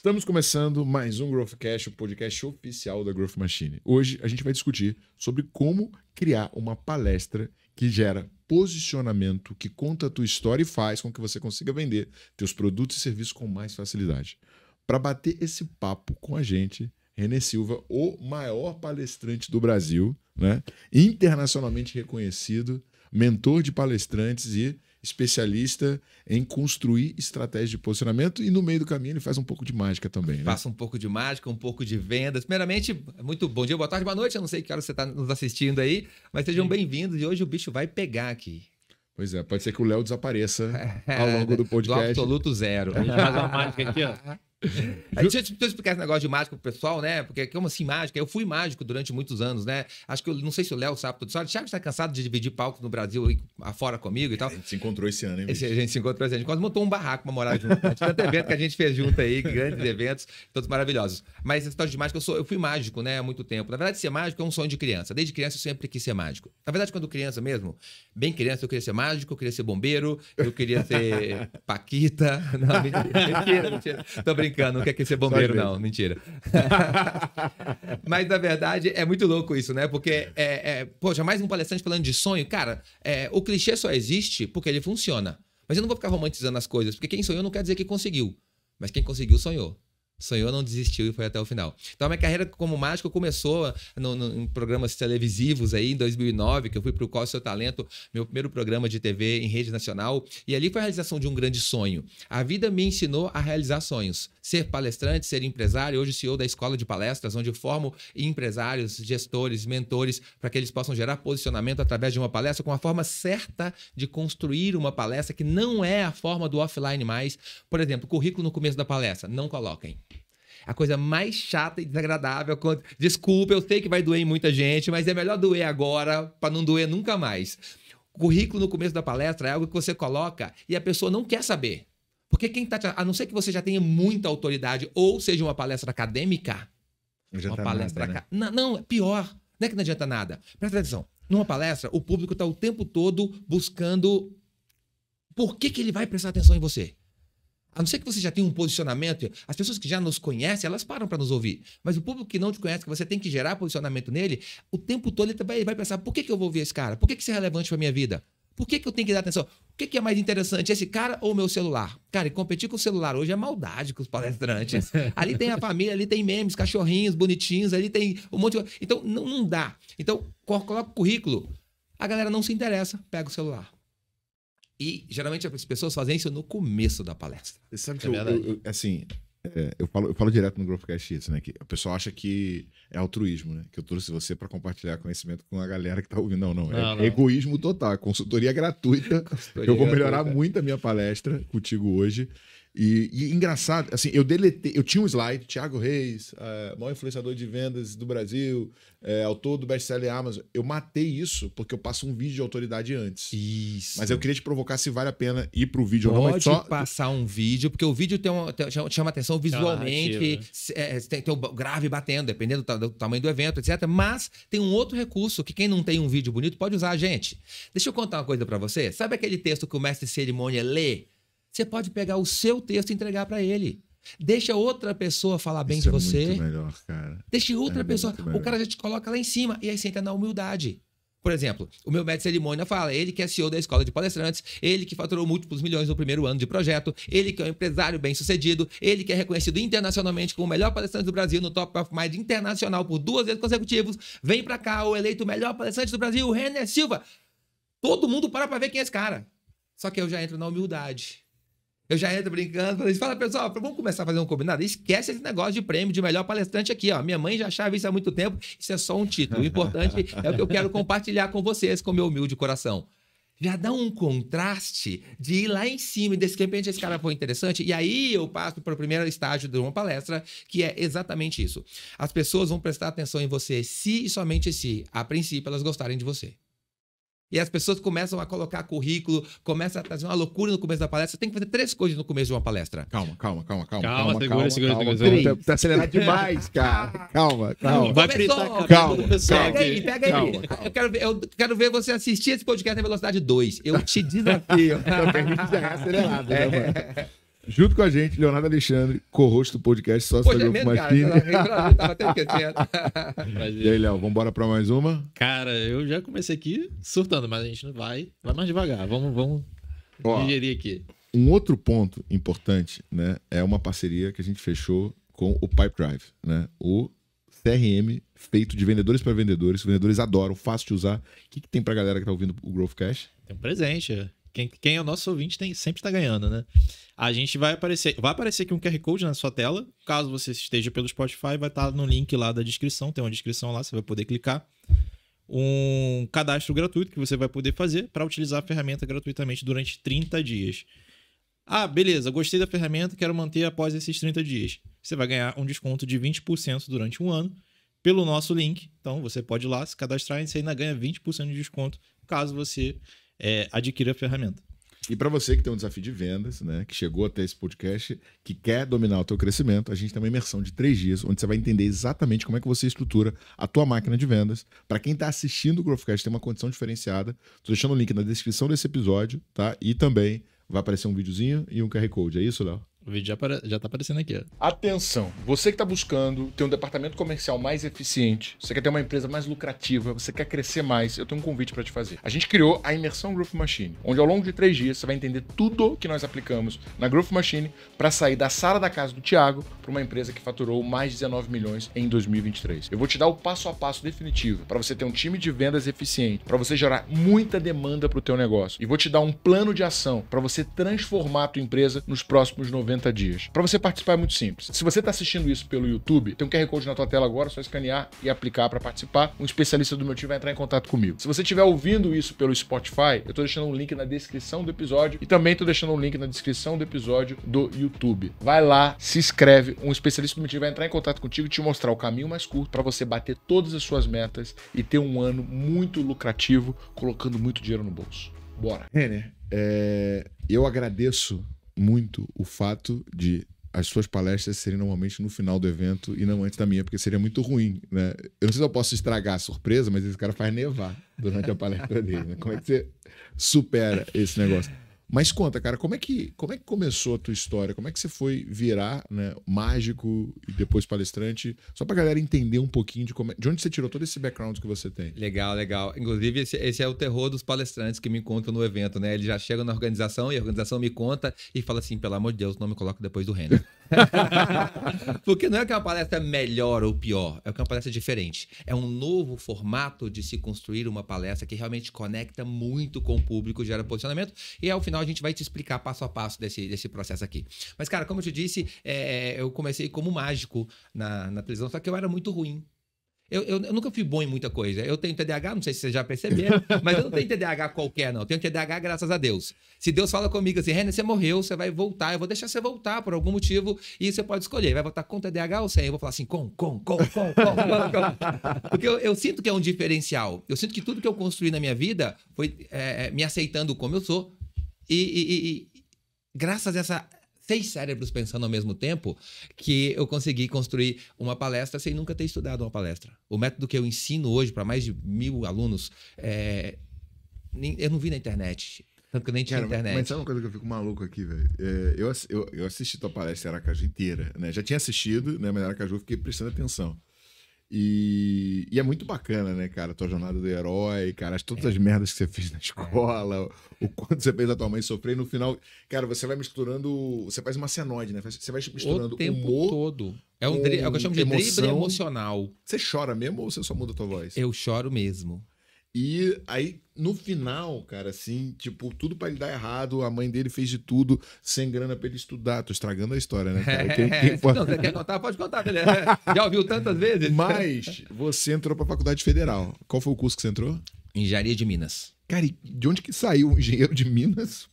Estamos começando mais um Growthcast, o podcast oficial da Growth Machine. Hoje a gente vai discutir sobre como criar uma palestra que gera posicionamento, que conta a tua história e faz com que você consiga vender teus produtos e serviços com mais facilidade. Para bater esse papo com a gente, René Silva, o maior palestrante do Brasil, né? Internacionalmente reconhecido, mentor de palestrantes e especialista em construir estratégias de posicionamento, e no meio do caminho ele faz um pouco de mágica também, né? Faça um pouco de mágica, um pouco de vendas. Primeiramente, muito bom dia, boa tarde, boa noite. Eu não sei que hora você está nos assistindo aí, mas sejam bem-vindos e hoje o bicho vai pegar aqui. Pois é, pode ser que o Léo desapareça ao longo do podcast. Do absoluto zero. A gente faz uma mágica aqui, ó. Deixa eu explicar esse negócio de mágica pro pessoal, né? Porque como assim mágica? Eu fui mágico durante muitos anos, né? Acho que não sei se o Léo sabe tudo isso. O Thiago está cansado de dividir palco no Brasil e afora comigo e tal. A gente se encontrou esse ano, hein? A gente se encontrou esse ano. A gente quase montou um barraco pra morar junto. Tanto evento que a gente fez junto aí, grandes eventos, todos maravilhosos. Mas essa história de mágica, eu fui mágico, né? Há muito tempo. Na verdade, ser mágico é um sonho de criança. Desde criança eu sempre quis ser mágico. Na verdade, quando criança mesmo, bem criança, eu queria ser mágico, eu queria ser bombeiro, eu queria ser paquita. Não, mentira. Tô brincando, não quer ser bombeiro. Não, mentira. Mas, na verdade, é muito louco isso, né? Porque, poxa, mais um palestrante falando de sonho. Cara, o clichê só existe porque ele funciona. Mas eu não vou ficar romantizando as coisas, porque quem sonhou não quer dizer que conseguiu. Mas quem conseguiu, sonhou. Sonhou, não desistiu e foi até o final. Então, a minha carreira como mágico começou em programas televisivos aí, em 2009, que eu fui para o Qual é o Seu Talento, meu primeiro programa de TV em rede nacional. E ali foi a realização de um grande sonho. A vida me ensinou a realizar sonhos. Ser palestrante, ser empresário. Hoje, CEO da Escola de Palestras, onde eu formo empresários, gestores, mentores, para que eles possam gerar posicionamento através de uma palestra, com a forma certa de construir uma palestra, que não é a forma do offline mais. Por exemplo, currículo no começo da palestra. Não coloquem. A coisa mais chata e desagradável. Desculpa, eu sei que vai doer em muita gente, mas é melhor doer agora para não doer nunca mais. O currículo no começo da palestra é algo que você coloca e a pessoa não quer saber. Porque a não ser que você já tenha muita autoridade ou seja uma palestra acadêmica. Não adianta nada, né? Não, é pior. Não é que não adianta nada. Presta atenção. Numa palestra, o público está o tempo todo buscando por que ele vai prestar atenção em você. A não ser que você já tenha um posicionamento, as pessoas que já nos conhecem, elas param para nos ouvir. Mas o público que não te conhece, que você tem que gerar posicionamento nele, o tempo todo ele vai pensar, por que eu vou ouvir esse cara? Por que isso é relevante para minha vida? Por que eu tenho que dar atenção? O que é mais interessante, esse cara ou o meu celular? Cara, e competir com o celular hoje é maldade com os palestrantes. Ali tem a família, ali tem memes, cachorrinhos bonitinhos, ali tem um monte de... Então, não dá. Então, coloca o currículo, a galera não se interessa, pega o celular. E, geralmente, as pessoas fazem isso no começo da palestra. Você sabe que eu falo direto no Growthcast isso, né? Que o pessoal acha que é altruísmo, né? Que eu trouxe você para compartilhar conhecimento com a galera que tá ouvindo. Não. É egoísmo total. Consultoria gratuita. Eu vou melhorar muito a minha palestra contigo hoje. E engraçado, assim, eu tinha um slide, Thiago Reis, maior influenciador de vendas do Brasil, autor do best-seller Amazon. Eu matei isso porque eu passo um vídeo de autoridade antes. Isso. Mas eu queria te provocar se vale a pena ir pro vídeo ou não. Pode passar um vídeo, porque o vídeo chama atenção visualmente, tem o grave batendo, dependendo do tamanho do evento, etc. Mas tem um outro recurso que quem não tem um vídeo bonito pode usar, gente. Deixa eu contar uma coisa para você. Sabe aquele texto que o mestre de cerimônia lê? Você pode pegar o seu texto e entregar para ele. Deixa outra pessoa falar bem de você. Isso é muito melhor, cara. Deixa outra pessoa. O cara já te coloca lá em cima e aí você entra na humildade. Por exemplo, o meu mestre de cerimônia fala, ele que é CEO da Escola de Palestrantes, ele que faturou múltiplos milhões no primeiro ano de projeto, ele que é um empresário bem-sucedido, ele que é reconhecido internacionalmente como o melhor palestrante do Brasil no Top of Mind internacional por 2 vezes consecutivos. Vem pra cá, o eleito melhor palestrante do Brasil, o René Silva. Todo mundo para pra ver quem é esse cara. Só que eu já entro na humildade. Eu já entro brincando, fala, pessoal, vamos começar a fazer um combinado? Esquece esse negócio de prêmio de melhor palestrante aqui, ó. Minha mãe já achava isso há muito tempo, isso é só um título. O importante é o que eu quero compartilhar com vocês, com meu humilde coração. Já dá um contraste de ir lá em cima e de repente esse cara foi interessante. E aí eu passo para o primeiro estágio de uma palestra, que é exatamente isso. As pessoas vão prestar atenção em você se e somente se, a princípio, elas gostarem de você. E as pessoas começam a colocar currículo, começam a trazer uma loucura no começo da palestra. Você tem que fazer 3 coisas no começo de uma palestra. Calma. Segura. Tá acelerado demais, cara. Calma. Vai fritar a cabeça Calma. do pessoal Pega aí. Eu quero ver você assistir esse podcast na velocidade 2. Eu te desafio. Então, a gente já é acelerado, né, mano? Junto com a gente, Leonardo Alexandre, co-host do podcast Sócio Pô, da já é Grupo mesmo, Machine. cara. Eu tava até esquecendo. E aí, Léo, vamos embora pra mais uma? Cara, eu já comecei aqui surtando, mas a gente não vai mais devagar. Vamos Ó, digerir aqui. um outro ponto importante, né, é uma parceria que a gente fechou com o Pipedrive, né? O CRM feito de vendedores para vendedores. Os vendedores adoram, fácil de usar. O que tem pra galera que tá ouvindo o Growth Cash? Tem um presente. Quem é o nosso ouvinte sempre está ganhando, né? A gente vai aparecer aqui um QR Code na sua tela. Caso você esteja pelo Spotify, vai estar no link lá da descrição. Tem uma descrição lá, você vai poder clicar. Um cadastro gratuito que você vai poder fazer para utilizar a ferramenta gratuitamente durante 30 dias. Ah, beleza, gostei da ferramenta, quero manter após esses 30 dias. Você vai ganhar um desconto de 20% durante um ano pelo nosso link. Então, você pode ir lá, se cadastrar e você ainda ganha 20% de desconto caso você adquira a ferramenta. E para você que tem um desafio de vendas, né, que chegou até esse podcast, que quer dominar o teu crescimento, a gente tem uma imersão de 3 dias, onde você vai entender exatamente como é que você estrutura a tua máquina de vendas. Para quem está assistindo o Growthcast, tem uma condição diferenciada. Estou deixando o link na descrição desse episódio, tá? E também vai aparecer um videozinho e um QR Code. É isso, Léo? O vídeo já tá aparecendo aqui, ó. Atenção, você que está buscando ter um departamento comercial mais eficiente, você quer ter uma empresa mais lucrativa, você quer crescer mais, eu tenho um convite para te fazer. A gente criou a Imersão Growth Machine, onde ao longo de 3 dias você vai entender tudo que nós aplicamos na Growth Machine para sair da sala da casa do Thiago para uma empresa que faturou mais de 19 milhões em 2023. Eu vou te dar o passo a passo definitivo para você ter um time de vendas eficiente, para você gerar muita demanda para o teu negócio. E vou te dar um plano de ação para você transformar a tua empresa nos próximos 90 dias. Para você participar é muito simples. Se você está assistindo isso pelo YouTube, tem um QR Code na tua tela agora, é só escanear e aplicar para participar. Um especialista do meu time vai entrar em contato comigo. Se você estiver ouvindo isso pelo Spotify, eu estou deixando um link na descrição do episódio e também estou deixando um link na descrição do episódio do YouTube. Vai lá, se inscreve, um especialista do meu time vai entrar em contato contigo e te mostrar o caminho mais curto para você bater todas as suas metas e ter um ano muito lucrativo, colocando muito dinheiro no bolso. Bora. Renner, eu agradeço muito o fato de as suas palestras serem normalmente no final do evento e não antes da minha, porque seria muito ruim, né? Eu não sei se eu posso estragar a surpresa, mas esse cara faz nevar durante a palestra dele, né? Como é que você supera esse negócio? Mas conta, cara, como é que começou a tua história? Como é que você foi virar, né, mágico e depois palestrante? Só pra galera entender um pouquinho de onde você tirou todo esse background que você tem. Legal, legal. Inclusive, esse é o terror dos palestrantes que me encontram no evento, né? Eles já chegam na organização e a organização me conta e fala assim, pelo amor de Deus, não me coloca depois do Renner. Porque não é que é uma palestra melhor ou pior, é que é uma palestra diferente. É um novo formato de se construir uma palestra que realmente conecta muito com o público, gera posicionamento e ao final a gente vai te explicar passo a passo desse processo aqui. Mas, cara, como eu te disse, eu comecei como mágico na televisão, só que eu era muito ruim. Eu nunca fui bom em muita coisa. Eu tenho TDAH, não sei se vocês já perceberam, mas eu não tenho TDAH qualquer, não. Eu tenho TDAH graças a Deus. Se Deus fala comigo assim, Renner, você morreu, você vai voltar, eu vou deixar você voltar por algum motivo e você pode escolher. Vai voltar com TDAH ou sem? Eu vou falar assim, com. Porque eu sinto que é um diferencial. Eu sinto que tudo que eu construí na minha vida foi me aceitando como eu sou e graças a essa 6 cérebros pensando ao mesmo tempo, que eu consegui construir uma palestra sem nunca ter estudado uma palestra. O método que eu ensino hoje para mais de 1000 alunos, eu não vi na internet. Tanto que eu nem tinha internet. Mas sabe uma coisa que eu fico maluco aqui, velho? Eu assisti tua palestra em Aracaju inteira, né? Já tinha assistido, né? Mas em Aracaju eu fiquei prestando atenção. E é muito bacana, né, cara? Tua jornada do herói, cara, todas as merdas que você fez na escola, o quanto você fez a tua mãe sofrer. No final, cara, você vai misturando. Você faz uma senoide, né? Você vai misturando o tempo humor todo. É o que eu chamo de drible emocional. Você chora mesmo ou você só muda a tua voz? Eu choro mesmo. E aí, no final, cara, assim, tipo, tudo pra ele dar errado, a mãe dele fez de tudo, sem grana pra ele estudar. Tô estragando a história, né, cara? Não, você quer contar? Pode contar, beleza. Já ouviu tantas vezes? Mas você entrou pra Faculdade Federal. Qual foi o curso que você entrou? Engenharia de Minas. Cara, e de onde que saiu um engenheiro de Minas?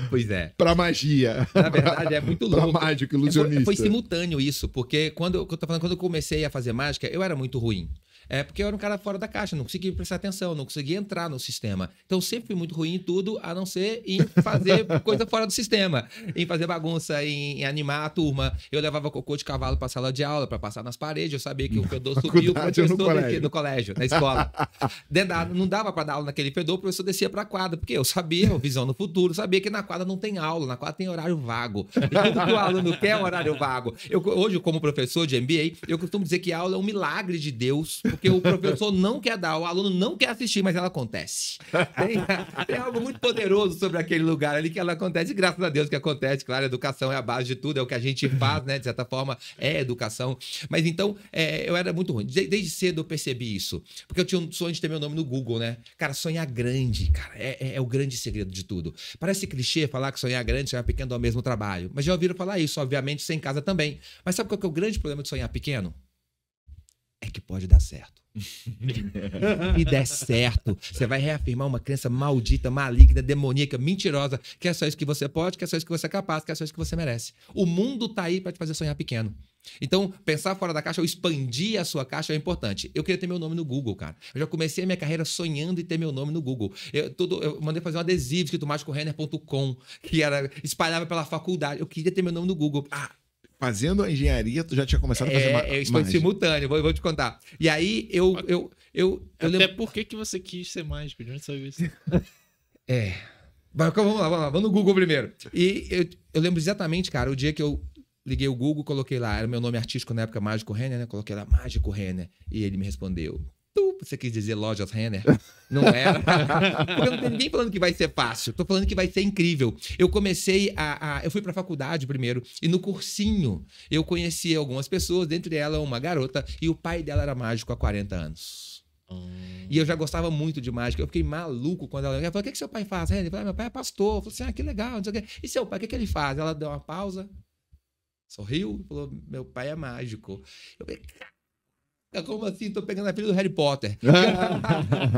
Pois é. Pra magia. Na verdade, é muito louco. Pra mágico, ilusionista. Foi simultâneo isso, porque quando eu comecei a fazer mágica, eu era muito ruim. Porque eu era um cara fora da caixa, não conseguia prestar atenção, não conseguia entrar no sistema. Então, eu sempre fui muito ruim em tudo, a não ser em fazer coisa fora do sistema, em fazer bagunça, em animar a turma. Eu levava cocô de cavalo pra sala de aula, pra passar nas paredes, eu sabia que o fedor subiu, o professor no colégio, na escola. Não dava pra dar aula naquele fedor, o professor descia pra quadra, porque eu sabia, visão no futuro, sabia que na quadra não tem aula, na quadra tem horário vago. E tudo que o aluno quer é horário vago. Hoje, como professor de MBA, eu costumo dizer que a aula é um milagre de Deus, porque o professor não quer dar, o aluno não quer assistir, mas ela acontece. Tem algo muito poderoso sobre aquele lugar ali que ela acontece, e graças a Deus que acontece. Claro, a educação é a base de tudo, é o que a gente faz, né? De certa forma, é educação. Mas então, eu era muito ruim. Desde cedo eu percebi isso, porque eu tinha um sonho de ter meu nome no Google, né? Cara, sonhar grande, cara, é o grande segredo de tudo. Parece clichê falar que sonhar grande e sonhar pequeno dá o mesmo trabalho, mas já ouviram falar isso, obviamente, sem casa também. Mas sabe qual que é o grande problema de sonhar pequeno? É que pode dar certo. E der certo, você vai reafirmar uma crença maldita, maligna, demoníaca, mentirosa, que é só isso que você pode, que é só isso que você é capaz, que é só isso que você merece. O mundo tá aí para te fazer sonhar pequeno. Então, pensar fora da caixa ou expandir a sua caixa é importante. Eu queria ter meu nome no Google, cara. Eu já comecei a minha carreira sonhando em ter meu nome no Google. Eu mandei fazer um adesivo escrito magicorenner.com, que era espalhava pela faculdade. Eu queria ter meu nome no Google. Fazendo a engenharia, tu já tinha começado a fazer mágica. Isso foi simultâneo, vou te contar. E aí, eu Até por que você quis ser mágico? De onde você viu isso? Vamos lá, vamos no Google primeiro. E eu lembro exatamente, cara, o dia que eu liguei o Google, coloquei lá, era meu nome artístico na época, Mágico Renner, né? Coloquei lá, Mágico Renner. E ele me respondeu, você quis dizer Lojas Renner? Não era. Porque não tem ninguém falando que vai ser fácil. Tô falando que vai ser incrível. Eu comecei eu fui pra faculdade primeiro, e no cursinho eu conheci algumas pessoas, dentre elas uma garota, e o pai dela era mágico há 40 anos. E eu já gostava muito de mágica. Eu fiquei maluco quando ela falou, o que seu pai faz? Ele falou, meu pai é pastor. Eu falei assim, que legal, não sei o quê. E seu pai, o que ele faz? Ela deu uma pausa, sorriu e falou, meu pai é mágico. Eu falei, como assim? Tô pegando a filha do Harry Potter.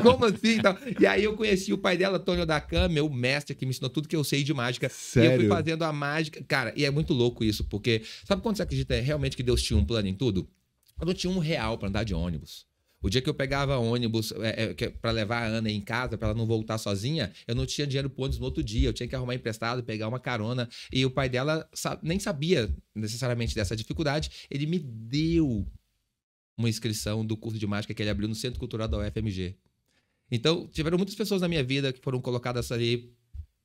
Como assim? E aí eu conheci o pai dela, Antônio Dacan, meu mestre, que me ensinou tudo que eu sei de mágica. Sério? E eu fui fazendo a mágica. Cara, e é muito louco isso, porque... Sabe quando você acredita realmente que Deus tinha um plano em tudo? Eu não tinha R$1 pra andar de ônibus. O dia que eu pegava ônibus para levar a Ana em casa, para ela não voltar sozinha, eu não tinha dinheiro pro ônibus no outro dia. Eu tinha que arrumar emprestado, pegar uma carona. E o pai dela nem sabia necessariamente dessa dificuldade. Ele me deu uma inscrição do curso de mágica que ele abriu no Centro Cultural da UFMG. Então, tiveram muitas pessoas na minha vida que foram colocadas ali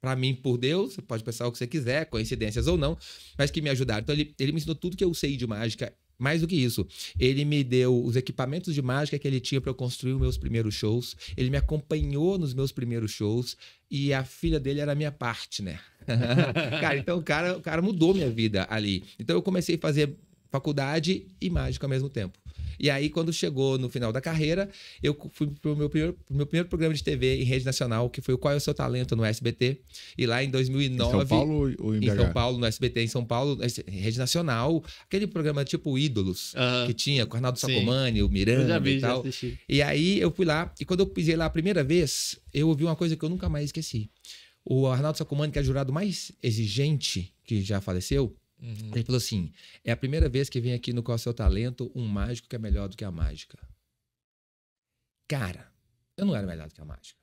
para mim por Deus, você pode pensar o que você quiser, coincidências ou não, mas que me ajudaram. Então, ele me ensinou tudo que eu sei de mágica. Mais do que isso, ele me deu os equipamentos de mágica que ele tinha para eu construir os meus primeiros shows. Ele me acompanhou nos meus primeiros shows e a filha dele era a minha partner. Cara, então o cara mudou minha vida ali. Então, eu comecei a fazer faculdade e mágica ao mesmo tempo. E aí, quando chegou no final da carreira, eu fui pro meu primeiro programa de TV em rede nacional, que foi o Qual é o Seu Talento, no SBT. E lá em 2009... Em São Paulo ou em BH? Em São Paulo, no SBT, em São Paulo, rede nacional. Aquele programa tipo Ídolos, que tinha com o Arnaldo Sacomani, o Miranda e tal. E aí, eu fui lá. E quando eu pisei lá a primeira vez, eu ouvi uma coisa que eu nunca mais esqueci. O Arnaldo Sacomani, que é o jurado mais exigente que já faleceu, ele falou assim, é a primeira vez que vem aqui no Qual é o Seu Talento um mágico que é melhor do que a mágica. Cara, eu não era melhor do que a mágica.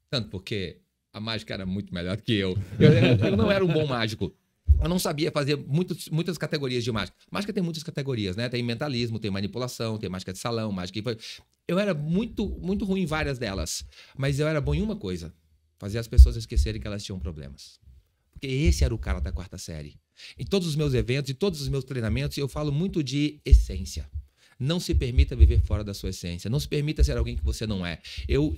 Tanto porque a mágica era muito melhor do que eu. Eu não era um bom mágico. Eu não sabia fazer muitas categorias de mágica. Mágica tem muitas categorias, né? Tem mentalismo, tem manipulação, tem mágica de salão, mágica... Eu era muito, muito ruim em várias delas. Mas eu era bom em uma coisa. Fazer as pessoas esquecerem que elas tinham problemas. Porque esse era o cara da quarta série. Em todos os meus eventos, em todos os meus treinamentos, eu falo muito de essência. Não se permita viver fora da sua essência. Não se permita ser alguém que você não é.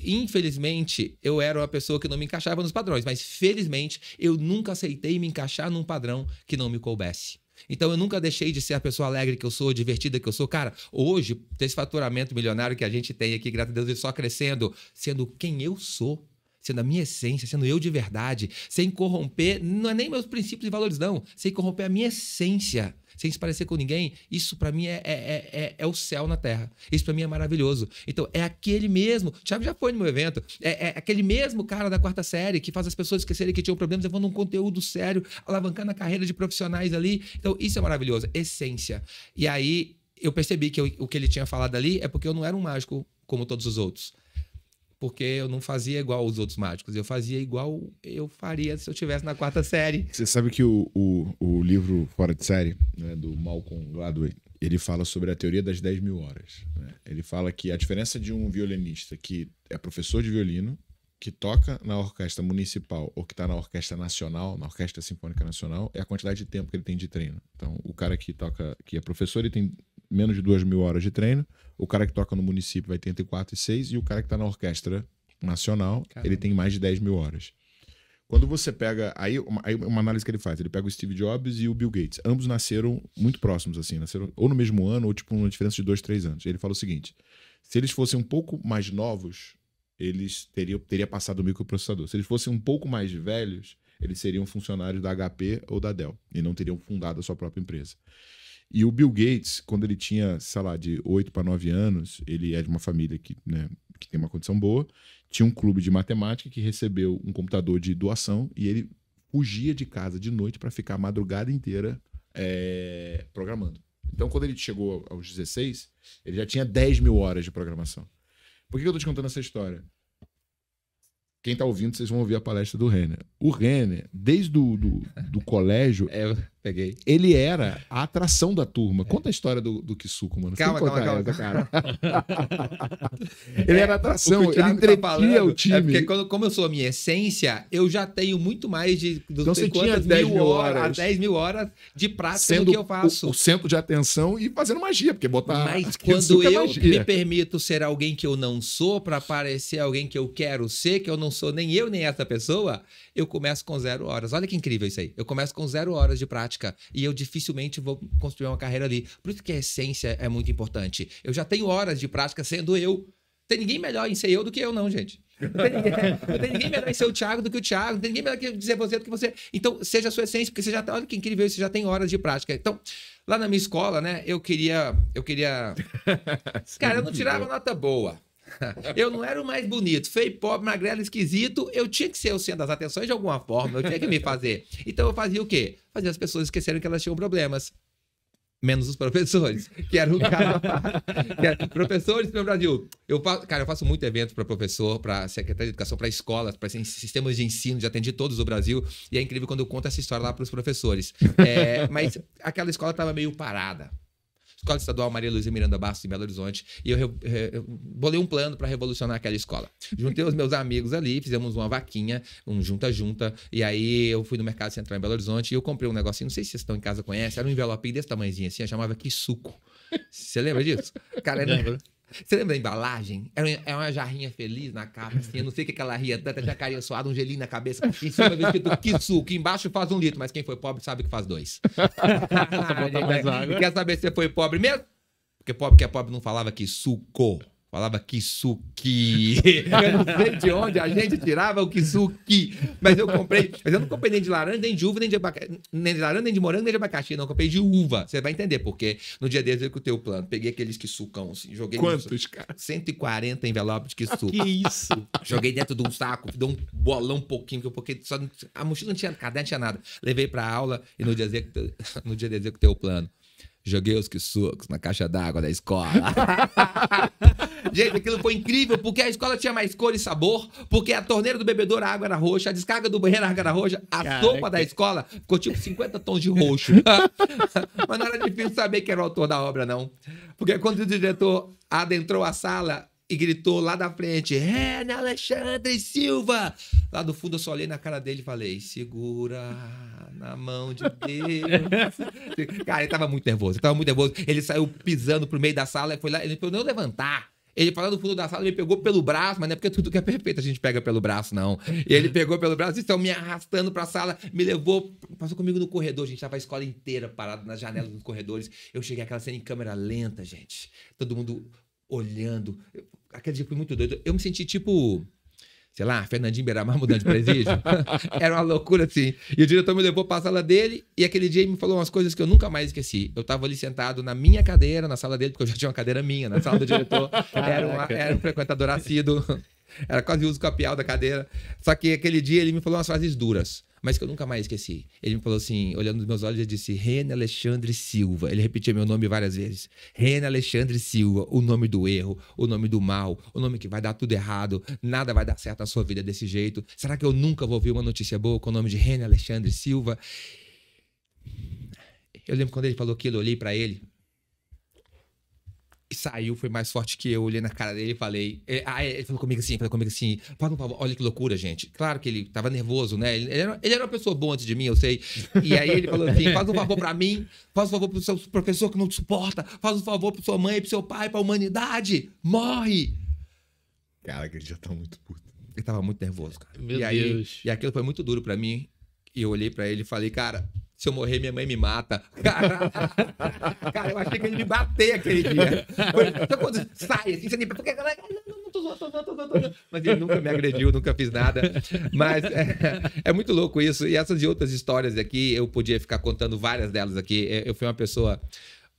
Infelizmente, eu era uma pessoa que não me encaixava nos padrões, mas felizmente, eu nunca aceitei me encaixar num padrão que não me coubesse. Então, eu nunca deixei de ser a pessoa alegre que eu sou, divertida que eu sou. Cara, hoje, esse faturamento milionário que a gente tem aqui, graças a Deus, ele só crescendo, sendo quem eu sou. Sendo a minha essência, sendo eu de verdade, sem corromper, não é nem meus princípios e valores, não, sem corromper a minha essência, sem se parecer com ninguém, isso pra mim é o céu na terra. Isso pra mim é maravilhoso. Então, é aquele mesmo, o Thiago já foi no meu evento, é aquele mesmo cara da quarta série que faz as pessoas esquecerem que tinham problemas, levando um conteúdo sério, alavancando a carreira de profissionais ali. Então, isso é maravilhoso, essência. E aí, eu percebi que o que ele tinha falado ali é porque eu não era um mágico como todos os outros. Porque eu não fazia igual os outros mágicos. Eu fazia igual eu faria se eu estivesse na 4ª série. Você sabe que o livro Fora de Série, né, do Malcolm Gladwell, ele fala sobre a teoria das 10.000 horas. Né? Ele fala que a diferença de um violinista que é professor de violino, que toca na orquestra municipal ou que está na orquestra nacional, na orquestra sinfônica nacional, é a quantidade de tempo que ele tem de treino. Então, o cara que toca, que é professor, ele tem menos de 2.000 horas de treino. O cara que toca no município vai ter entre 4 e 6. E o cara que está na orquestra nacional, Caramba. Ele tem mais de 10.000 horas. Quando você pega... Aí uma análise que ele faz. Ele pega o Steve Jobs e o Bill Gates. Ambos nasceram muito próximos, assim. Nasceram ou no mesmo ano, ou tipo uma diferença de 2, 3 anos. Ele fala o seguinte. Se eles fossem um pouco mais novos, eles teriam passado o microprocessador. Se eles fossem um pouco mais velhos, eles seriam funcionários da HP ou da Dell. E não teriam fundado a sua própria empresa. E o Bill Gates, quando ele tinha, sei lá, de 8 para 9 anos, ele é de uma família que, né, que tem uma condição boa, tinha um clube de matemática que recebeu um computador de doação e ele fugia de casa de noite para ficar a madrugada inteira programando. Então, quando ele chegou aos 16, ele já tinha 10.000 horas de programação. Por que eu tô te contando essa história? Quem tá ouvindo, vocês vão ouvir a palestra do Renner. O Renner, desde do colégio, eu peguei. Ele era a atração da turma. Conta a história do Kisuko, mano. Calma. Cara. Ele era a atração, ele entretia o time. É porque como eu sou a minha essência, eu já tenho muito mais de então você tinha 10.000 horas. 10.000 horas de prática do que eu faço. O centro de atenção e fazendo magia, porque botar... Mas quando eu me permito ser alguém que eu não sou para parecer alguém que eu quero ser, que eu não sou nem eu nem essa pessoa, eu começo com 0 horas. Olha que incrível isso aí. Eu começo com 0 horas de prática e eu dificilmente vou construir uma carreira ali. Por isso que a essência é muito importante. Eu já tenho horas de prática sendo eu. Tem ninguém melhor em ser eu do que eu, não, gente. Não tem ninguém melhor em ser o Thiago do que o Thiago. Não tem ninguém melhor em ser você do que você. Então, seja a sua essência, porque você já tá... Olha que incrível, você já tem horas de prática. Então, lá na minha escola, né, eu queria... Cara, eu não tirava nota boa. Eu não era o mais bonito, feio, pobre, magrelo, esquisito. Eu tinha que ser o centro das atenções de alguma forma. Eu tinha que me fazer. Então eu fazia o quê? Fazia as pessoas esquecerem que elas tinham problemas. Menos os professores, que era o cara... professores no Brasil. Eu faço muito evento para professor, para secretária de educação, para escolas, para sistemas de ensino, já atendi todos do Brasil. E é incrível quando eu conto essa história lá para os professores. Mas aquela escola estava meio parada. Escola Estadual Maria Luísa Miranda Bastos, em Belo Horizonte, e eu bolei um plano para revolucionar aquela escola. Juntei os meus amigos ali, fizemos uma vaquinha, um junta-junta, e aí eu fui no Mercado Central em Belo Horizonte e eu comprei um negocinho, não sei se vocês estão em casa conhecem, era um envelopinho desse tamanhozinho assim, chamava Kisuko. Você lembra disso? Cara, você lembra da embalagem? É uma jarrinha feliz na capa, assim, eu não sei o que ela ria tanto, tinha carinha suada, um gelinho na cabeça, em cima veio escrito Kisuko, embaixo faz 1 litro, mas quem foi pobre sabe que faz 2. Quer saber se você foi pobre mesmo? Porque pobre que é pobre não falava Kisuko, falava Kisuki. Eu não sei de onde a gente tirava o Kisuki. Mas eu comprei. Mas eu não comprei nem de laranja, nem de uva, nem de abacaxi. Nem de laranja, nem de morango, nem de abacaxi. Não, eu comprei de uva. Você vai entender porque no dia desses eu executei o plano. Peguei aqueles Kisucão, assim, joguei. Quantos, cara? 140 envelopes de Kisuko. Que isso? Joguei dentro de um saco, dei um bolão um pouquinho, porque só a mochila não tinha caderno, não tinha nada. Levei pra aula e no dia de executei o plano. Joguei os Kisukos na caixa d'água da escola. Gente, aquilo foi incrível, porque a escola tinha mais cor e sabor, porque a torneira do bebedouro, a água era roxa, a descarga do banheiro, a água era roxa, a sopa da escola ficou tipo 50 tons de roxo. Mas não era difícil saber quem era o autor da obra, não. Porque quando o diretor adentrou a sala e gritou lá da frente, Renner Alexandre Silva! Lá do fundo eu só olhei na cara dele e falei, segura na mão de Deus. Cara, ele tava muito nervoso, Ele saiu pisando pro meio da sala, foi lá, ele não não levantar. Ele falou no fundo da sala, ele pegou pelo braço, mas não é porque tudo que é perfeito a gente pega pelo braço, não. E ele pegou pelo braço e estão me arrastando pra sala, me levou, passou comigo no corredor, gente, tava a escola inteira parada nas janelas dos corredores. Eu cheguei àquela cena em câmera lenta, gente. Todo mundo olhando. Aquele dia foi muito doido. Eu me senti tipo, sei lá, Fernandinho Beiramar mudando de presídio. Era uma loucura assim. E o diretor me levou pra sala dele e aquele dia ele me falou umas coisas que eu nunca mais esqueci. Eu tava ali sentado na minha cadeira, na sala dele, porque eu já tinha uma cadeira minha, na sala do diretor. Era um frequentador assíduo. Era quase o uso capial da cadeira. Só que aquele dia ele me falou umas frases duras, mas que eu nunca mais esqueci. Ele me falou assim, olhando nos meus olhos, ele disse: Rene Alexandre Silva. Ele repetia meu nome várias vezes. Rene Alexandre Silva, o nome do erro, o nome do mal, o nome que vai dar tudo errado, nada vai dar certo na sua vida desse jeito. Será que eu nunca vou ouvir uma notícia boa com o nome de Rene Alexandre Silva? Eu lembro quando ele falou aquilo, eu olhei pra ele e saiu, foi mais forte que eu. Olhei na cara dele e falei... Ele falou comigo assim, faz um favor, olha que loucura, gente. Claro que ele tava nervoso, né? Ele era uma pessoa boa antes de mim, eu sei. E aí ele falou assim, faz um favor pra mim, faz um favor pro seu professor que não te suporta, faz um favor pra sua mãe, pro seu pai, pra humanidade. Morre! Cara, que ele já tá muito puto. Ele tava muito nervoso, cara. Meu Deus. E aquilo foi muito duro pra mim. E eu olhei pra ele e falei, cara... Se eu morrer, minha mãe me mata. Cara, eu achei que ele me bater aquele dia. Então, quando sai assim, você nem... Não, tô zoando. Mas ele nunca me agrediu, nunca fiz nada. Mas é muito louco isso. E essas e outras histórias aqui, eu podia ficar contando várias delas aqui. Eu fui uma pessoa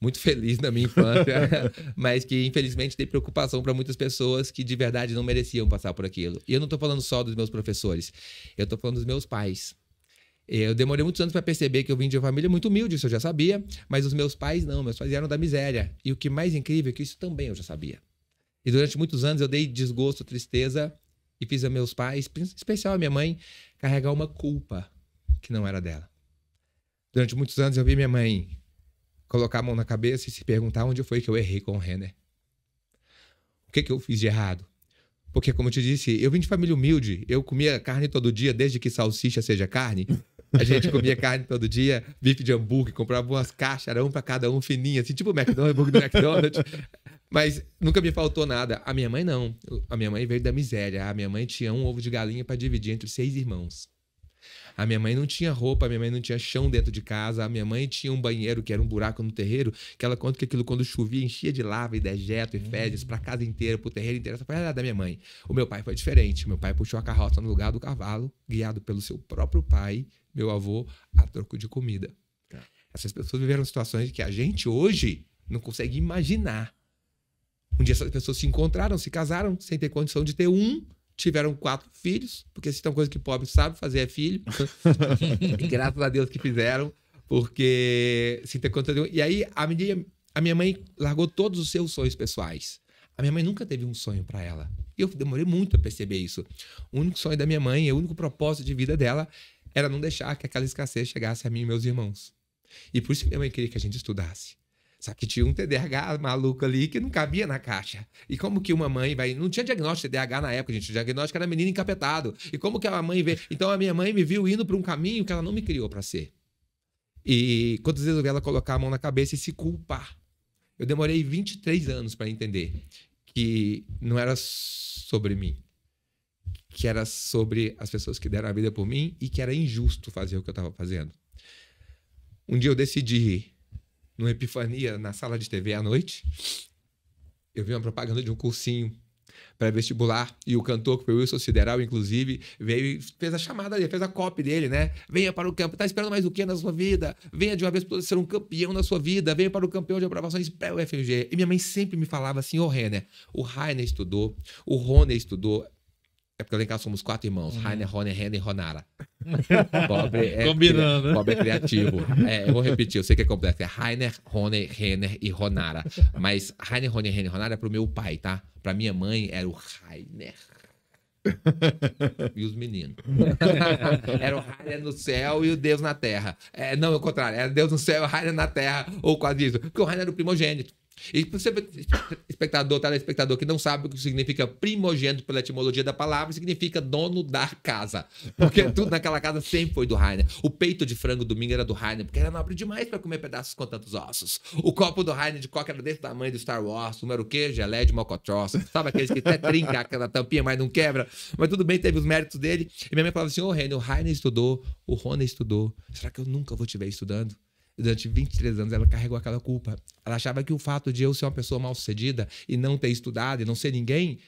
muito feliz na minha infância, mas que infelizmente tem preocupação para muitas pessoas que de verdade não mereciam passar por aquilo. E eu não tô falando só dos meus professores. Eu tô falando dos meus pais. Eu demorei muitos anos para perceber que eu vim de uma família muito humilde, isso eu já sabia, mas os meus pais não, meus pais eram da miséria. E o que mais incrível é que isso também eu já sabia. E durante muitos anos eu dei desgosto, tristeza e fiz a meus pais, em especial a minha mãe, carregar uma culpa que não era dela. Durante muitos anos eu vi minha mãe colocar a mão na cabeça e se perguntar onde foi que eu errei com o Renner. O que eu fiz de errado? Porque, como eu te disse, eu vim de família humilde. Eu comia carne todo dia, desde que salsicha seja carne. A gente comia carne todo dia, bife de hambúrguer, comprava umas caixas, era um pra cada um, fininho, assim, tipo o McDonald's, hambúrguer do McDonald's. Mas nunca me faltou nada. A minha mãe não. A minha mãe veio da miséria. A minha mãe tinha um ovo de galinha para dividir entre 6 irmãos. A minha mãe não tinha roupa, a minha mãe não tinha chão dentro de casa, a minha mãe tinha um banheiro que era um buraco no terreiro, que ela conta que aquilo quando chovia enchia de lava e dejeto e fezes pra casa inteira, pro terreiro inteiro. Essa foi a realidade da minha mãe. O meu pai foi diferente. O meu pai puxou a carroça no lugar do cavalo, guiado pelo seu próprio pai, meu avô, a troco de comida. Essas pessoas viveram situações que a gente hoje não consegue imaginar. Um dia essas pessoas se encontraram, se casaram, sem ter condição de ter um, tiveram 4 filhos, porque se tem uma coisa que pobre sabe fazer é filho. E graças a Deus que fizeram, porque sem ter condição. E aí a minha mãe largou todos os seus sonhos pessoais. A minha mãe nunca teve um sonho para ela. E eu demorei muito a perceber isso. O único sonho da minha mãe, o único propósito de vida dela era não deixar que aquela escassez chegasse a mim e meus irmãos. E por isso que minha mãe queria que a gente estudasse. Só que tinha um TDAH maluco ali que não cabia na caixa. E como que uma mãe vai... Não tinha diagnóstico de TDAH na época, gente. O diagnóstico era menino encapetado. E como que a mãe vê... Então a minha mãe me viu indo para um caminho que ela não me criou para ser. E quantas vezes eu vi ela colocar a mão na cabeça e se culpar. Eu demorei 23 anos para entender que não era sobre mim. Que era sobre as pessoas que deram a vida por mim e que era injusto fazer o que eu estava fazendo. Um dia eu decidi... numa epifania na sala de TV à noite, eu vi uma propaganda de um cursinho pré-vestibular e o cantor, que foi o Wilson Sideral, inclusive, veio e fez a chamada ali, fez a copy dele, né? Venha para o campo, tá esperando mais o que na sua vida? Venha de uma vez por todas ser um campeão na sua vida, venha para o campeão de aprovações pré-UFMG. E minha mãe sempre me falava assim, ô Renner, o Rainer estudou, o Rony estudou. É porque lá em casa somos 4 irmãos. Rainer, Rony, Renner e Ronara. Combinando, né? Bob é criativo. Eu vou repetir, eu sei que é complexo. É Rainer, Rony, Renner e Ronara. Mas Rainer, Rony, Renner e Ronara é pro meu pai, tá? Pra minha mãe era o Rainer. E os meninos. Era o Rainer no céu e o Deus na terra. Não, é o contrário. Era Deus no céu e o Rainer na terra. Ou quase isso. Porque o Rainer era o primogênito. E você, espectador, telespectador que não sabe o que significa primogênito pela etimologia da palavra, significa dono da casa. Porque tudo naquela casa sempre foi do Rainer. O peito de frango domingo era do Rainer, porque era nobre demais para comer pedaços com tantos ossos. O copo do Rainer de coca era desse tamanho do Star Wars. O número quê? Gelé de mocotós. Sabe aqueles que até trinca aquela tampinha, mas não quebra? Mas tudo bem, teve os méritos dele. E minha mãe falava assim, ô Rainer, o Rainer estudou, o Rony estudou. Será que eu nunca vou te ver estudando? Durante 23 anos ela carregou aquela culpa. Ela achava que o fato de eu ser uma pessoa mal-sucedida e não ter estudado e não ser ninguém,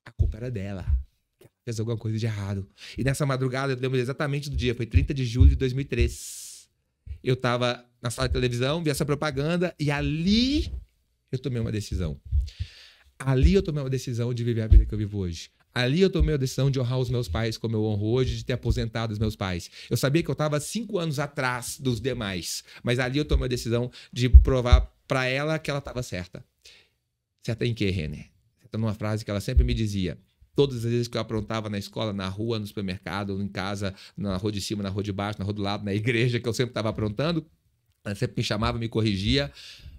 a culpa era dela. Ela fez alguma coisa de errado. E nessa madrugada, eu lembro exatamente do dia, foi 30 de julho de 2003. Eu estava na sala de televisão, vi essa propaganda e ali eu tomei uma decisão. Ali eu tomei uma decisão de viver a vida que eu vivo hoje. Ali eu tomei a decisão de honrar os meus pais como eu honro hoje, de ter aposentado os meus pais. Eu sabia que eu estava 5 anos atrás dos demais, mas ali eu tomei a decisão de provar para ela que ela estava certa. Certa em quê, Renner? Certa numa frase que ela sempre me dizia. Todas as vezes que eu aprontava na escola, na rua, no supermercado, em casa, na rua de cima, na rua de baixo, na rua do lado, na igreja, que eu sempre estava aprontando, ela sempre me chamava, me corrigia,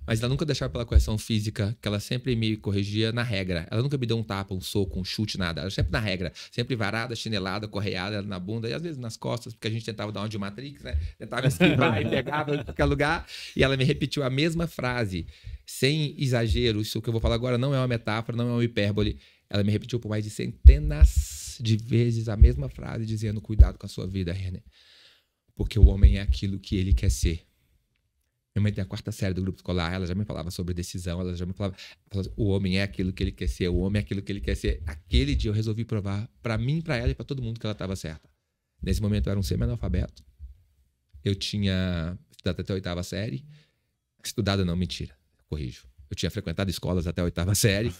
mas ela nunca deixava pela correção física, que ela sempre me corrigia na regra. Ela nunca me deu um tapa, um soco, um chute, nada. Ela sempre na regra. Sempre varada, chinelada, correada na bunda e às vezes nas costas, porque a gente tentava dar uma de Matrix, né? Tentava esquivar e pegava em qualquer lugar. E ela me repetiu a mesma frase, sem exagero. Isso que eu vou falar agora não é uma metáfora, não é uma hipérbole. Ela me repetiu por mais de centenas de vezes a mesma frase, dizendo: cuidado com a sua vida, Renner. Porque o homem é aquilo que ele quer ser. Minha mãe tem a 4ª série do grupo escolar, ela já me falava sobre decisão, ela já me falava, o homem é aquilo que ele quer ser, o homem é aquilo que ele quer ser. Aquele dia eu resolvi provar para mim, para ela e para todo mundo que ela estava certa. Nesse momento eu era um semi-analfabeto. Eu tinha estudado até a 8ª série. Estudado não, mentira, corrijo. Eu tinha frequentado escolas até a 8ª série.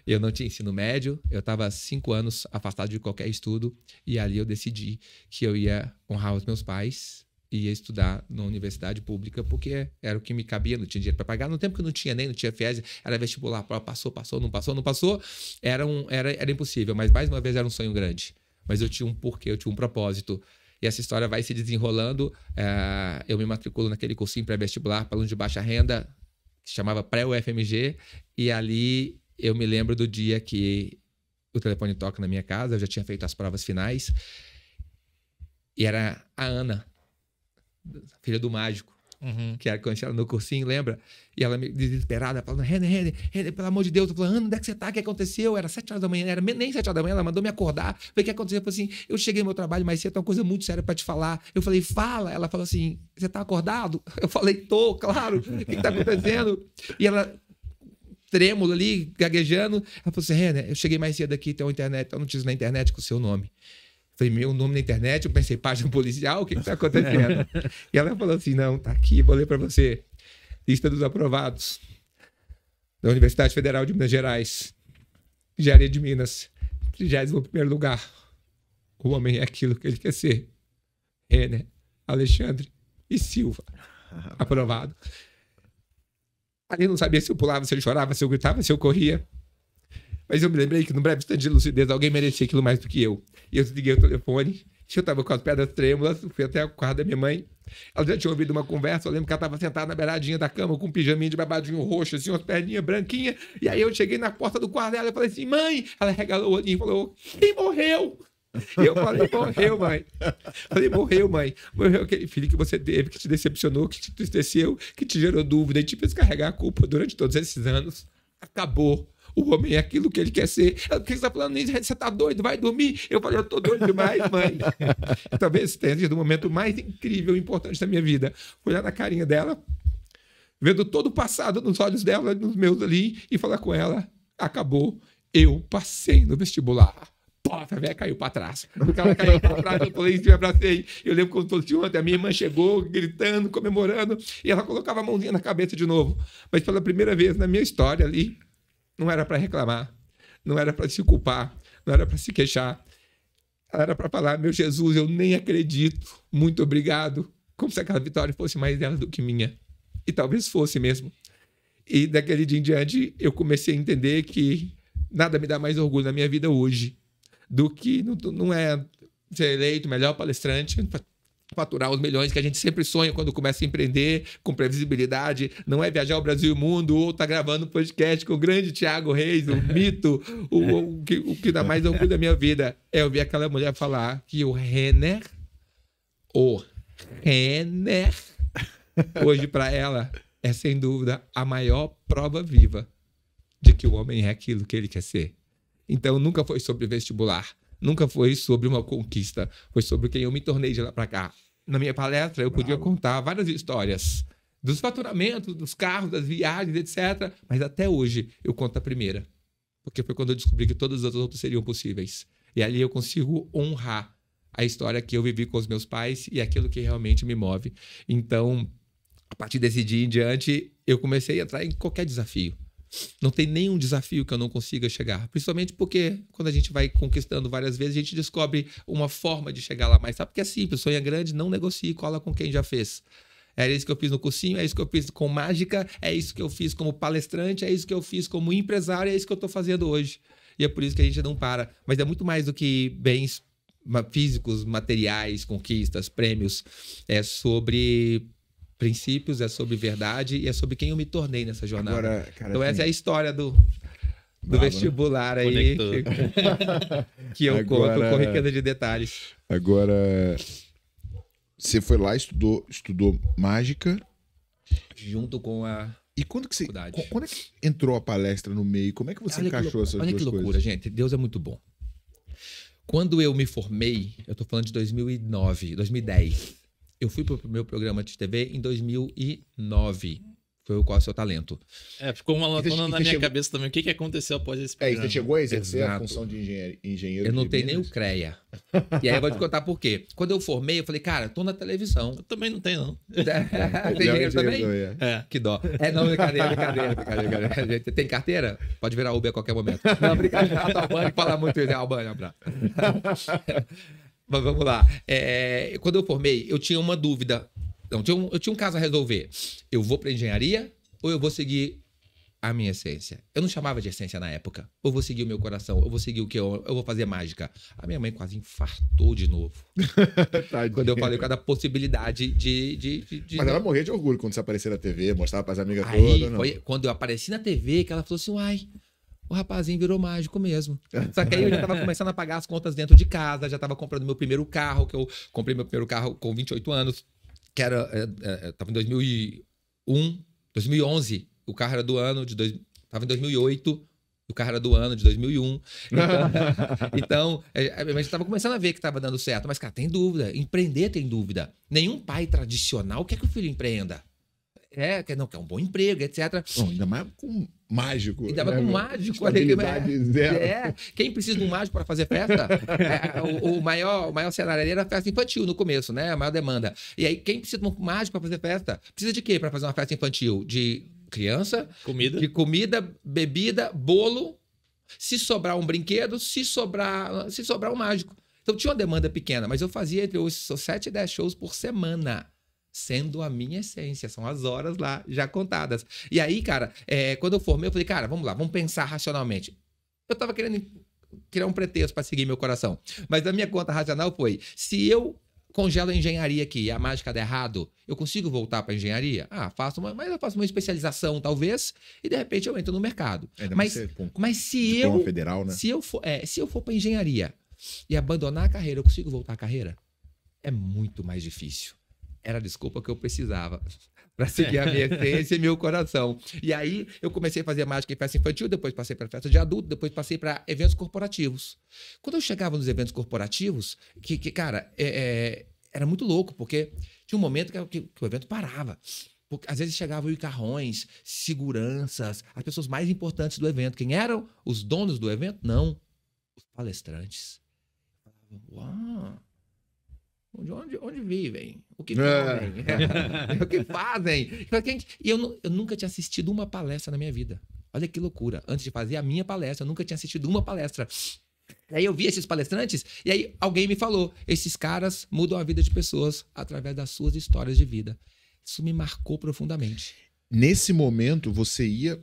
Eu não tinha ensino médio. Eu estava 5 anos afastado de qualquer estudo. E ali eu decidi que eu ia honrar os meus pais e ia estudar na universidade pública, porque era o que me cabia, não tinha dinheiro para pagar. No tempo que eu não tinha nem, não tinha FIES, era vestibular, passou, não passou. Era impossível, mas mais uma vez era um sonho grande. Mas eu tinha um porquê, eu tinha um propósito. E essa história vai se desenrolando. Eu me matriculo naquele cursinho pré-vestibular para aluno de baixa renda, que se chamava pré-UFMG, e ali eu me lembro do dia que o telefone toca na minha casa, eu já tinha feito as provas finais, e era a Ana, filha do mágico, que era conhecida no cursinho, lembra? E ela me desesperada, falando: Renner, pelo amor de Deus. Eu falei: Ana, onde é que você tá? O que aconteceu? Era 7 horas da manhã, era nem 7 horas da manhã, ela mandou me acordar. Eu falei: o que aconteceu? Eu falei assim: eu cheguei no meu trabalho, mas você tem uma coisa muito séria pra te falar. Eu falei: fala. Ela falou assim: você tá acordado? Eu falei: tô, claro. O que tá acontecendo? E ela, trêmula ali, gaguejando, ela falou assim: Renner, eu cheguei mais cedo aqui, tem uma internet, tem uma notícia na internet com o seu nome. Falei: meu nome na internet? Eu pensei: página policial, o que está acontecendo? E ela falou assim: não, tá aqui, vou ler para você. Lista dos aprovados da Universidade Federal de Minas Gerais, Engenharia de Minas, 31º lugar. O homem é aquilo que ele quer ser. Renner, Alexandre e Silva. Aprovado. Ali não sabia se eu pulava, se eu chorava, se eu gritava, se eu corria. Mas eu me lembrei que, no breve instante de lucidez, alguém merecia aquilo mais do que eu. E eu desliguei o telefone, eu estava com as pedras trêmulas, fui até o quarto da minha mãe. Ela já tinha ouvido uma conversa, eu lembro que ela estava sentada na beiradinha da cama, com um pijaminho de babadinho roxo, assim, umas perninhas branquinhas. E aí eu cheguei na porta do quarto dela e falei assim: mãe! Ela regalou o olhinho e falou: quem morreu? E eu falei: morreu, mãe. Falei: morreu, mãe. Morreu aquele filho que você teve, que te decepcionou, que te entristeceu, que te gerou dúvida e te fez carregar a culpa durante todos esses anos. Acabou. O homem é aquilo que ele quer ser. Ela: por que você está falando isso? Você está doido? Vai dormir? Eu falei: eu estou doido demais, mãe. Talvez tenha sido o momento mais incrível e importante da minha vida. Olhar na carinha dela, vendo todo o passado nos olhos dela, nos meus ali, e falar com ela: acabou. Eu passei no vestibular. Pota, a velha caiu para trás. Porque ela caiu para trás, eu falei: me abracei. Eu lembro quando fosse ontem, a minha irmã chegou gritando, comemorando, e ela colocava a mãozinha na cabeça de novo. Mas pela primeira vez na minha história ali, não era para reclamar, não era para se culpar, não era para se queixar. Era para falar: meu Jesus, eu nem acredito, muito obrigado. Como se aquela vitória fosse mais dela do que minha. E talvez fosse mesmo. E daquele dia em diante, eu comecei a entender que nada me dá mais orgulho na minha vida hoje do que não é ser eleito melhor palestrante, faturar os milhões que a gente sempre sonha quando começa a empreender com previsibilidade. Não é viajar o Brasil e o mundo ou estar gravando um podcast com o grande Thiago Reis, o mito. O que dá mais orgulho da minha vida é ouvir aquela mulher falar que o Renner, hoje para ela é sem dúvida a maior prova viva de que o homem é aquilo que ele quer ser. Então nunca foi sobre vestibular. Nunca foi sobre uma conquista, foi sobre quem eu me tornei de lá para cá. Na minha palestra, eu podia contar várias histórias dos faturamentos, dos carros, das viagens, etc. Mas até hoje eu conto a primeira, porque foi quando eu descobri que todas as outras seriam possíveis. E ali eu consigo honrar a história que eu vivi com os meus pais e aquilo que realmente me move. Então, a partir desse dia em diante, eu comecei a entrar em qualquer desafio. Não tem nenhum desafio que eu não consiga chegar. Principalmente porque quando a gente vai conquistando várias vezes, a gente descobre uma forma de chegar lá mais rápido. Porque é simples, sonha grande, não negocie, cola com quem já fez. Era isso que eu fiz no cursinho, é isso que eu fiz com mágica, é isso que eu fiz como palestrante, é isso que eu fiz como empresário, é isso que eu estou fazendo hoje. E é por isso que a gente não para. Mas é muito mais do que bens físicos, materiais, conquistas, prêmios. É sobre princípios, é sobre verdade e é sobre quem eu me tornei nessa jornada. Agora, cara, então essa é a história do Bravo, vestibular aí que eu conto com riqueza de detalhes. Agora, você foi lá, estudou mágica. Junto com a... E quando é que faculdade. entrou a palestra no meio? Como é que você encaixou essas duas coisas? Olha que loucura, gente. Deus é muito bom. Quando eu me formei, eu tô falando de 2009, 2010. Eu fui pro meu programa de TV em 2009. Foi o Qual é o Seu Talento. Ficou uma lacuna na minha cabeça também. O que aconteceu após esse programa? E você chegou a exercer Exato. a função de engenheiro? Eu não de tenho nem o Minas? CREA. E aí eu vou te contar por quê. Quando eu formei, eu falei, cara, tô na televisão. Eu também não tenho, não. Tem engenheiro também? É. Que dó. Não, brincadeira. Gente, tem carteira? Pode virar Uber a qualquer momento. Não, brincadeira. Albani fala muito isso. Albani, abraço. Mas vamos lá. Quando eu formei, eu tinha uma dúvida. Não, eu tinha um caso a resolver. Eu vou para engenharia ou eu vou seguir a minha essência? Eu não chamava de essência na época. Ou vou seguir o meu coração, ou vou seguir o que eu vou fazer mágica. A minha mãe quase infartou de novo. Quando eu falei com a possibilidade Mas ela morria de orgulho quando você aparecia na TV, mostrava para as amigas aí, todas. Não. foi quando eu apareci na TV que ela falou assim, uai, o rapazinho virou mágico mesmo. Só que aí eu já tava começando a pagar as contas dentro de casa, já tava comprando meu primeiro carro, que eu comprei meu primeiro carro com 28 anos, que era, tava em 2001, 2011, o carro era do ano tava em 2008, o carro era do ano de 2001. Então a gente estava começando a ver que estava dando certo. Mas, cara, tem dúvida. Empreender tem dúvida. Nenhum pai tradicional quer que o filho empreenda. Quer um bom emprego, etc. Não, ainda mais com mágico. Ainda mais com mágico. Estabilidade zero. Quem precisa de um mágico para fazer festa? O maior cenário ali era a festa infantil no começo, né? A maior demanda. E aí, quem precisa de um mágico para fazer festa? Precisa de quê para fazer uma festa infantil? De criança, de comida, bebida, bolo, se sobrar um brinquedo, se sobrar um mágico. Então tinha uma demanda pequena, mas eu fazia entre os 7 e 10 shows por semana, sendo a minha essência, são as horas lá já contadas. E aí, cara, quando eu formei, eu falei, cara, vamos lá, vamos pensar racionalmente. Eu tava querendo criar um pretexto para seguir meu coração, mas a minha conta racional foi, se eu congelo a engenharia aqui e a mágica der errado, eu consigo voltar para engenharia? Mas eu faço uma especialização, talvez, e de repente eu entro no mercado. Mas se eu federal, né? se eu for para engenharia e abandonar a carreira, eu consigo voltar à carreira? É muito mais difícil. Era a desculpa que eu precisava para seguir a minha essência e meu coração. E aí eu comecei a fazer mágica em festa infantil, depois passei para festa de adulto, depois passei para eventos corporativos. Quando eu chegava nos eventos corporativos, cara, era muito louco, porque tinha um momento que o evento parava. Porque, às vezes chegavam carrões, seguranças, as pessoas mais importantes do evento. Quem eram os donos do evento? Não, os palestrantes. Uau! Onde vivem? O que comem? O que fazem? E eu nunca tinha assistido uma palestra na minha vida. Olha que loucura. Antes de fazer a minha palestra, eu nunca tinha assistido uma palestra. Aí eu vi esses palestrantes e aí alguém me falou, esses caras mudam a vida de pessoas através das suas histórias de vida. Isso me marcou profundamente. Nesse momento, você ia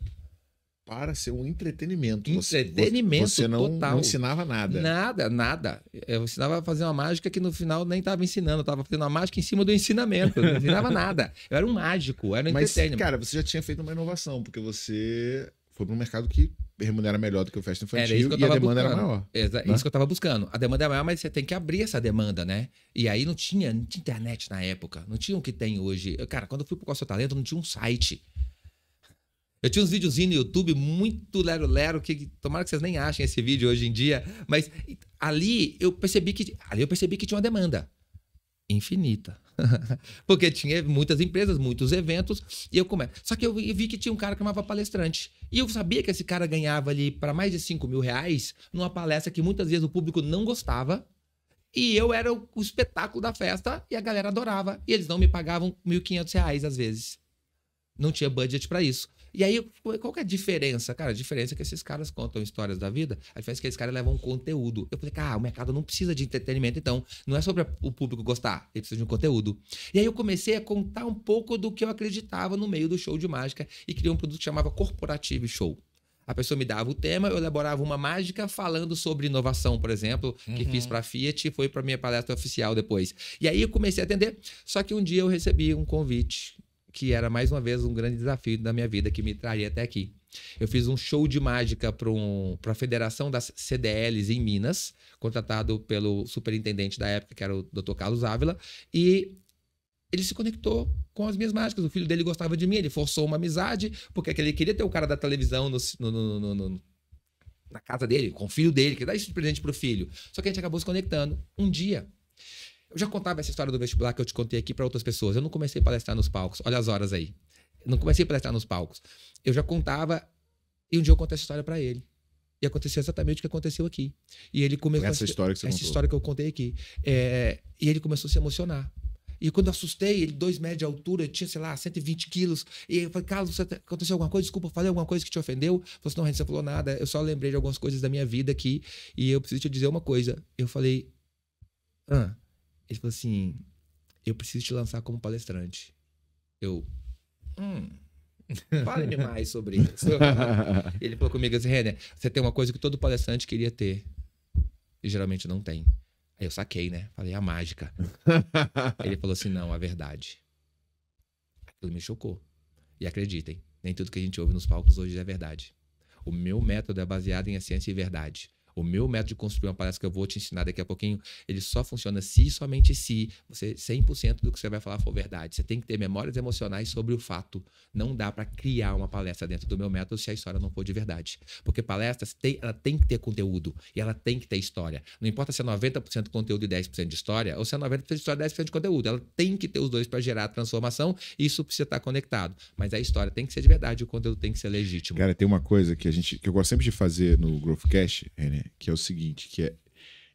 para ser um entretenimento. Entretenimento você total. Não ensinava nada. Nada. Eu ensinava a fazer uma mágica que no final nem estava ensinando. Eu estava fazendo uma mágica em cima do ensinamento. Não ensinava nada. Eu era um mágico, era um entretenimento. Mas, cara, você já tinha feito uma inovação, porque você foi para um mercado que remunera melhor do que o festa infantil e a demanda era maior. Isso que eu estava buscando. A demanda é maior, mas você tem que abrir essa demanda, né? E aí não tinha internet na época. Não tinha o que tem hoje. Cara, quando eu fui pro Qual é o Seu Talento, não tinha um site. Eu tinha uns videozinhos no YouTube muito lero-lero, que tomara que vocês nem achem esse vídeo hoje em dia, mas ali eu percebi que tinha uma demanda infinita. Porque tinha muitas empresas, muitos eventos, e eu começo. Só que eu vi que tinha um cara que chamava palestrante. E eu sabia que esse cara ganhava ali para mais de 5 mil reais numa palestra que muitas vezes o público não gostava. E eu era o espetáculo da festa e a galera adorava. E eles não me pagavam R$ 1.500 às vezes. Não tinha budget para isso. E aí, qual que é a diferença? Cara, a diferença é que esses caras contam histórias da vida, a diferença é que esses caras levam um conteúdo. Eu falei, cara, o mercado não precisa de entretenimento, então. Não é sobre o público gostar, ele precisa de um conteúdo. E aí eu comecei a contar um pouco do que eu acreditava no meio do show de mágica e criei um produto que chamava Corporative Show. A pessoa me dava o tema, eu elaborava uma mágica falando sobre inovação, por exemplo, que fiz para a Fiat e foi para minha palestra oficial depois. E aí eu comecei a atender, só que um dia eu recebi um convite que era mais uma vez um grande desafio da minha vida que me traria até aqui. Eu fiz um show de mágica para a Federação das CDLs em Minas, contratado pelo superintendente da época, que era o Dr. Carlos Ávila, e ele se conectou com as minhas mágicas. O filho dele gostava de mim, ele forçou uma amizade, porque ele queria ter o cara da televisão na casa dele, com o filho dele, que dá isso de presente pro filho. Só que a gente acabou se conectando. Um dia, eu já contava essa história do vestibular que eu te contei aqui para outras pessoas. Eu não comecei a palestrar nos palcos. Olha as horas aí. Eu não comecei a palestrar nos palcos. Eu já contava, e um dia eu contei essa história para ele. E aconteceu exatamente o que aconteceu aqui. E ele começou essa história que você essa contou. história que eu contei aqui. E ele começou a se emocionar. E quando eu assustei, ele 2 metros de altura, tinha, sei lá, 120 quilos. E eu falei, Carlos, aconteceu alguma coisa? Desculpa, falei alguma coisa que te ofendeu? Ele falou assim, não, você falou nada. Eu só lembrei de algumas coisas da minha vida aqui. E eu preciso te dizer uma coisa. Eu falei, Ele falou assim, eu preciso te lançar como palestrante. Fale-me mais sobre isso. Ele falou comigo assim, Renner, você tem uma coisa que todo palestrante queria ter. E geralmente não tem. Aí eu saquei, né? Falei, a mágica. Ele falou assim, não, a verdade. Aquilo me chocou. E acreditem, nem tudo que a gente ouve nos palcos hoje é verdade. O meu método é baseado em ciência e verdade. O meu método de construir uma palestra que eu vou te ensinar daqui a pouquinho, ele só funciona se e somente se você 100% do que você vai falar for verdade. Você tem que ter memórias emocionais sobre o fato. Não dá para criar uma palestra dentro do meu método se a história não for de verdade. Porque palestras, ela tem que ter conteúdo e ela tem que ter história. Não importa se é 90% conteúdo e 10% de história, ou se é 90% de história e 10% de conteúdo. Ela tem que ter os dois para gerar transformação e isso precisa estar conectado. Mas a história tem que ser de verdade e o conteúdo tem que ser legítimo. Cara, tem uma coisa que eu gosto sempre de fazer no Growthcast, René, que é o seguinte,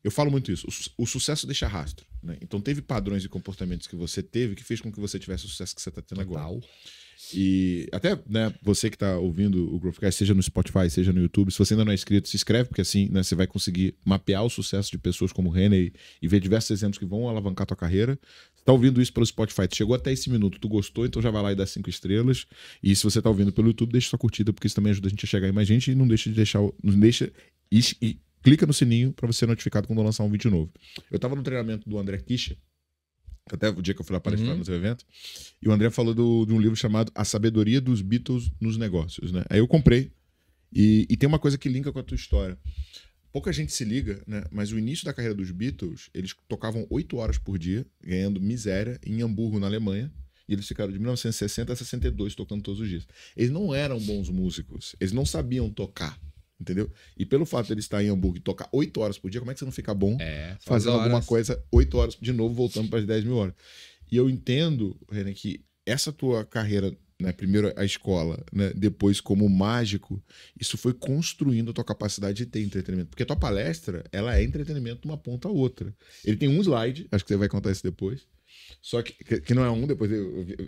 eu falo muito isso, o sucesso deixa rastro, né? Então teve padrões e comportamentos que você teve que fez com que você tivesse o sucesso que você está tendo agora. E até, né, você que está ouvindo o Growthcast, seja no Spotify, seja no YouTube, se você ainda não é inscrito, se inscreve, porque assim, né, você vai conseguir mapear o sucesso de pessoas como o René e ver diversos exemplos que vão alavancar a tua carreira. Você está ouvindo isso pelo Spotify, tu chegou até esse minuto, tu gostou, então já vai lá e dá 5 estrelas. E se você está ouvindo pelo YouTube, deixa sua curtida, porque isso também ajuda a gente a chegar em mais gente e não deixa de deixar, e clica no sininho para você ser notificado quando eu lançar um vídeo novo. Eu estava no treinamento do André Kischer, até o dia que eu fui lá palestrar no seu evento, e o André falou de um livro chamado A Sabedoria dos Beatles nos Negócios, né? Aí eu comprei, e tem uma coisa que linka com a tua história. Pouca gente se liga, né? Mas o início da carreira dos Beatles, eles tocavam 8 horas por dia, ganhando miséria, em Hamburgo, na Alemanha, e eles ficaram de 1960 a 62 tocando todos os dias. Eles não eram bons músicos, eles não sabiam tocar. Entendeu? E pelo fato de ele estar em Hamburgo e tocar 8 horas por dia, como é que você não fica bom fazendo alguma coisa 8 horas de novo, voltando para as 10 mil horas? E eu entendo, René, que essa tua carreira, né, primeiro a escola, né, depois como mágico, isso foi construindo a tua capacidade de ter entretenimento. Porque a tua palestra, ela é entretenimento de uma ponta a outra. Ele tem um slide, acho que você vai contar isso depois, só que não é um, depois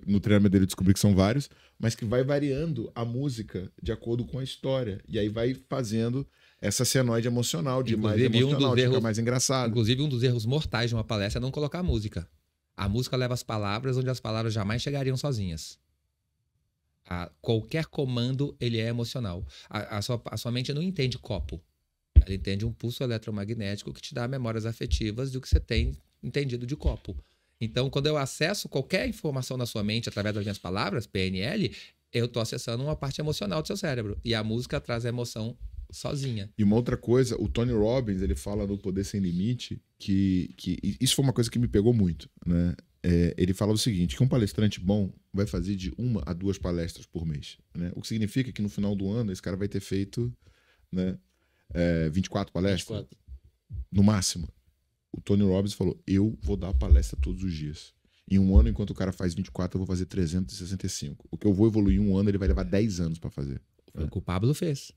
no treinamento dele eu descobri que são vários, mas que vai variando a música de acordo com a história. E aí vai fazendo essa senoide emocional, de mais emocional, de ficar mais engraçado. Inclusive, um dos erros mortais de uma palestra é não colocar música. A música leva as palavras onde as palavras jamais chegariam sozinhas. Qualquer comando, ele é emocional. A sua mente não entende copo. Ela entende um pulso eletromagnético que te dá memórias afetivas do que você tem entendido de copo. Então, quando eu acesso qualquer informação na sua mente através das minhas palavras, PNL, eu estou acessando uma parte emocional do seu cérebro. E a música traz a emoção sozinha. E uma outra coisa, o Tony Robbins, ele fala no Poder Sem Limite, que isso foi uma coisa que me pegou muito, né? Ele fala o seguinte, que um palestrante bom vai fazer de 1 a 2 palestras por mês, né? O que significa que no final do ano esse cara vai ter feito, né, 24 palestras, 24. No máximo. O Tony Robbins falou, eu vou dar palestra todos os dias. Em um ano, enquanto o cara faz 24, eu vou fazer 365. O que eu vou evoluir em um ano, ele vai levar 10 anos para fazer. Foi o que o Pablo fez.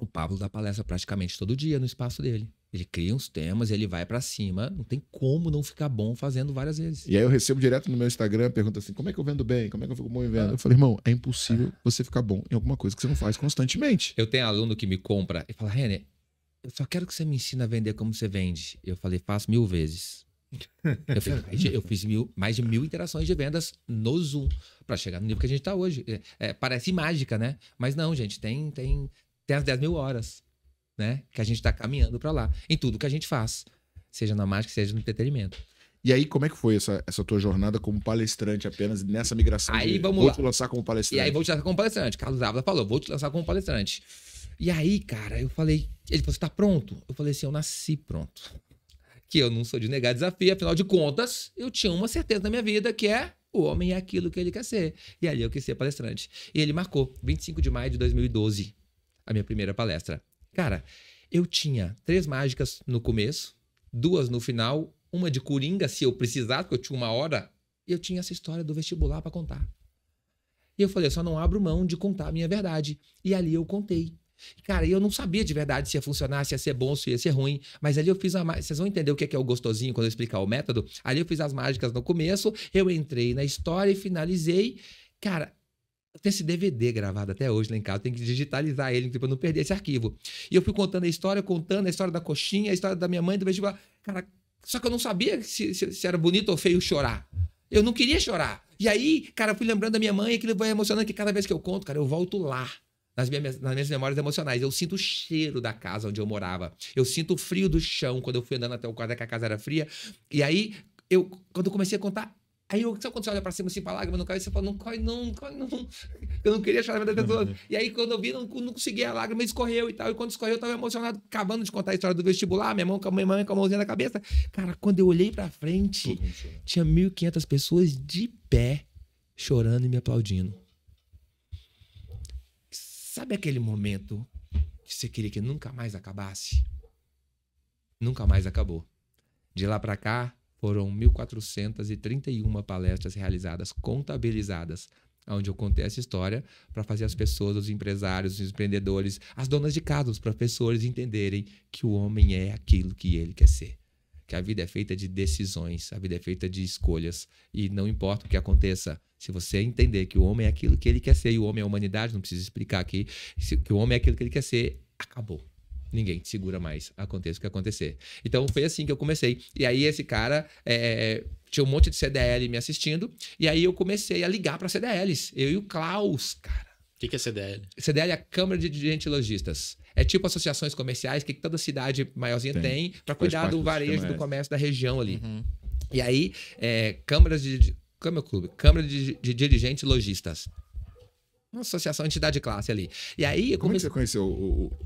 O Pablo dá palestra praticamente todo dia no espaço dele. Ele cria uns temas, ele vai pra cima. Não tem como não ficar bom fazendo várias vezes. E aí eu recebo direto no meu Instagram, pergunta assim, como é que eu vendo bem? Como é que eu fico bom em venda? Eu falei, irmão, é impossível você ficar bom em alguma coisa que você não faz constantemente. Eu tenho aluno que me compra e fala, Renner, eu só quero que você me ensine a vender como você vende. Eu falei, faço 1000 vezes. Eu fiz mais de 1000 interações de vendas no Zoom para chegar no nível que a gente está hoje. Parece mágica, né? Mas não, gente, tem as 10.000 horas, né? Que a gente está caminhando para lá. Em tudo que a gente faz. Seja na mágica, seja no entretenimento. E aí, como é que foi essa tua jornada como palestrante apenas nessa migração? Aí, vamos vou lá. te lançar como palestrante. E aí, vou te lançar como palestrante. Carlos Ávila falou, vou te lançar como palestrante. E aí, cara, eu falei... Ele falou, você tá pronto? Eu falei assim, eu nasci pronto. Que eu não sou de negar desafio, afinal de contas, eu tinha uma certeza na minha vida, que é o homem é aquilo que ele quer ser. E ali eu quis ser palestrante. E ele marcou 25 de maio de 2012, a minha primeira palestra. Cara, eu tinha 3 mágicas no começo, 2 no final, uma de coringa, se eu precisasse, porque eu tinha 1 hora, e eu tinha essa história do vestibular para contar. E eu falei, eu só não abro mão de contar a minha verdade. E ali eu contei. Cara, eu não sabia de verdade se ia funcionar, se ia ser bom, se ia ser ruim. Mas ali eu fiz vocês vão entender o que é o gostosinho quando eu explicar o método. Ali eu fiz as mágicas no começo, eu entrei na história e finalizei. Cara, eu tenho esse DVD gravado até hoje lá em casa, tem que digitalizar ele para não perder esse arquivo. E eu fui contando a história da coxinha, a história da minha mãe, do vestibular. Cara, só que eu não sabia se era bonito ou feio chorar. Eu não queria chorar. E aí, cara, eu fui lembrando da minha mãe, aquilo vai emocionando, que cada vez que eu conto, cara, eu volto lá. Nas minhas memórias emocionais. Eu sinto o cheiro da casa onde eu morava. Eu sinto o frio do chão quando eu fui andando até o quarto, que a casa era fria. E aí, quando eu comecei a contar, aí sabe quando você olha pra cima assim, pra lágrima não cai, você fala, não corre não. Eu não queria chorar das pessoas. E aí, quando eu vi, não consegui, a lágrima escorreu e tal. E quando escorreu, eu tava emocionado, acabando de contar a história do vestibular, minha mãe com a mãozinha na cabeça. Cara, quando eu olhei pra frente, tinha 1.500 pessoas de pé, chorando e me aplaudindo. Sabe aquele momento que você queria que nunca mais acabasse? Nunca mais acabou. De lá para cá, foram 1.431 palestras realizadas, contabilizadas, onde eu contei essa história para fazer as pessoas, os empresários, os empreendedores, as donas de casa, os professores entenderem que o homem é aquilo que ele quer ser. Que a vida é feita de decisões, a vida é feita de escolhas. E não importa o que aconteça, se você entender que o homem é aquilo que ele quer ser, e o homem é a humanidade, não preciso explicar aqui, que o homem é aquilo que ele quer ser, acabou. Ninguém te segura mais, aconteça o que acontecer. Então foi assim que eu comecei. E aí esse cara tinha um monte de CDL me assistindo, e aí eu comecei a ligar para CDLs. Eu e o Klaus, cara. O que é CDL? CDL é a Câmara de Dirigentes Lojistas. É tipo associações comerciais que toda cidade maiorzinha tem para cuidar do varejo, do comércio da região ali. Uhum. E aí, Câmara de Dirigentes Lojistas. Uma associação, entidade de classe ali. E aí... Como é que você conheceu?